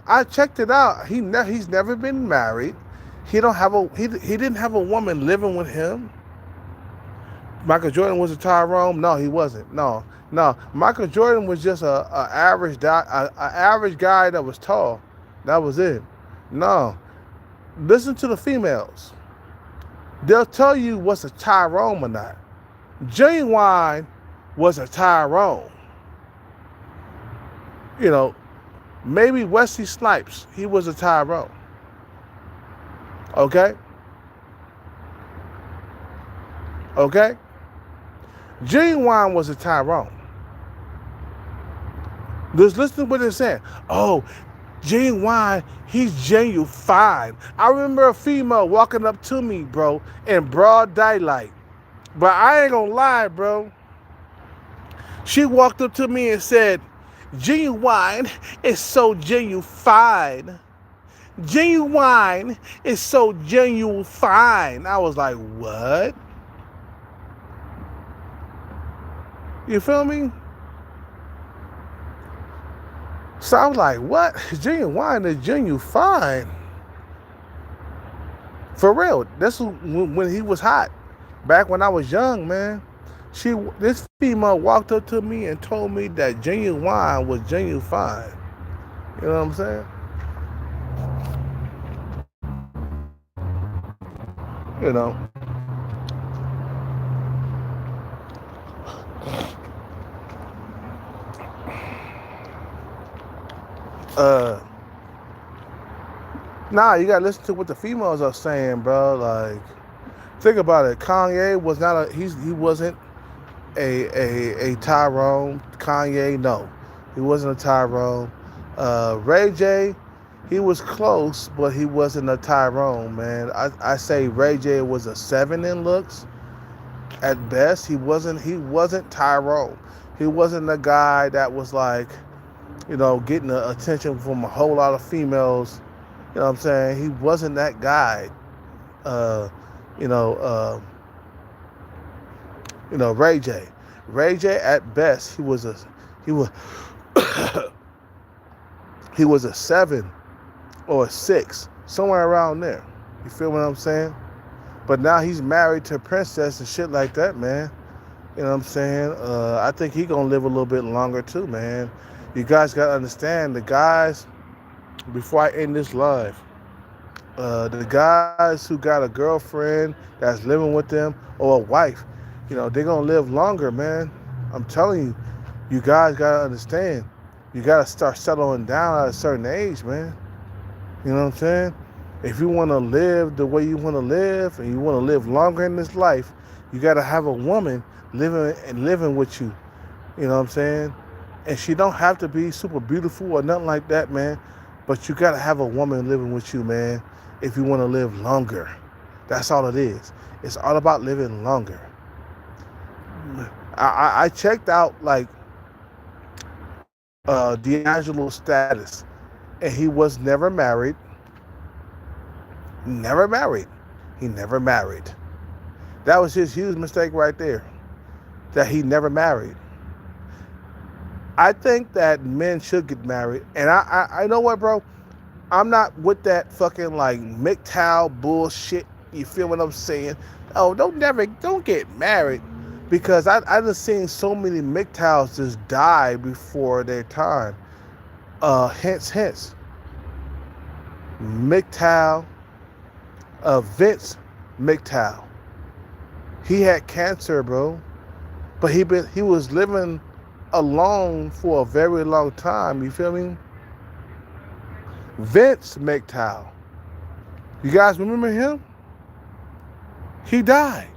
I checked it out. He's never been married. He didn't have a woman living with him. Michael Jordan was a Tyrone? No, he wasn't. No. Michael Jordan was just a average guy that was tall. That was it. No. Listen to the females. They'll tell you what's a Tyrone or not. Genuine was a Tyrone. You know, maybe Wesley Snipes, he was a Tyrone. Okay? Okay? Genuine was a Tyrone. Just listen to what they're saying. Oh, Genuine, he's genuine fine. I remember a female walking up to me, bro, in broad daylight. But I ain't gonna lie, bro. She walked up to me and said, Genuine is so genuine fine. Genuine is so genuine fine. I was like, what? You feel me? So I was like, what? Genuine is genuine fine. For real. This was when he was hot. Back when I was young, man. This female walked up to me and told me that Genuine was genuine fine. You know what I'm saying? You know. Nah, you gotta listen to what the females are saying, bro. Like, think about it. Kanye was not he wasn't a Tyrone. Kanye, no, he wasn't a Tyrone. Ray J, he was close, but he wasn't a Tyrone, man. I say Ray J was a 7 in looks at best. He wasn't Tyrone. He wasn't a guy that was like, you know, getting the attention from a whole lot of females. You know what I'm saying? He wasn't that guy. Ray J. Ray J at best, he was he was a 7 or a 6, somewhere around there. You feel what I'm saying? But now he's married to a princess and shit like that, man. You know what I'm saying? I think he gonna live a little bit longer too, man. You guys gotta understand, the guys, before I end this live, the guys who got a girlfriend that's living with them or a wife, you know, they're gonna live longer, man. I'm telling you, you guys gotta understand. You gotta start settling down at a certain age, man. You know what I'm saying? If you wanna live the way you wanna live and you wanna live longer in this life, You got to have a woman living with you. You know what I'm saying? And she don't have to be super beautiful or nothing like that, man. But you got to have a woman living with you, man, if you want to live longer. That's all it is. It's all about living longer. I checked out like D'Angelo's status, and he was never married. Never married. He never married. That was his huge mistake right there. That he never married. I think that men should get married, and I know what, bro. I'm not with that fucking like MGTOW bullshit. You feel what I'm saying? Oh, don't get married, because I just seen so many MGTOWs just die before their time. Hence, MGTOW, Vince MGTOW. He had cancer, bro, but he was living alone for a very long time. You feel me? Vince MGTOW. You guys remember him? He died.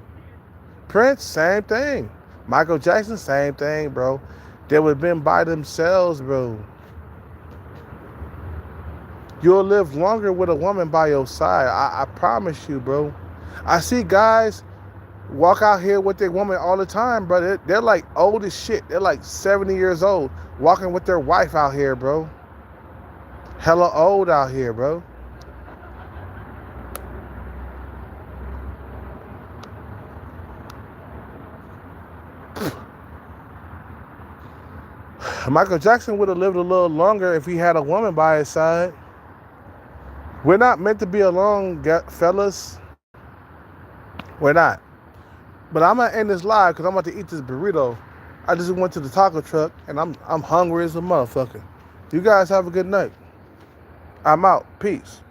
Prince, same thing. Michael Jackson, same thing, bro. They would have been by themselves, bro. You'll live longer with a woman by your side. I promise you, bro. I see guys walk out here with their woman all the time, bro. They're like old as shit. They're like 70 years old, walking with their wife out here, bro. Hella old out here, bro. Michael Jackson would have lived a little longer if he had a woman by his side. We're not meant to be alone, fellas. We're not. But I'm gonna end this live because I'm about to eat this burrito. I just went to the taco truck and I'm hungry as a motherfucker. You guys have a good night. I'm out. Peace.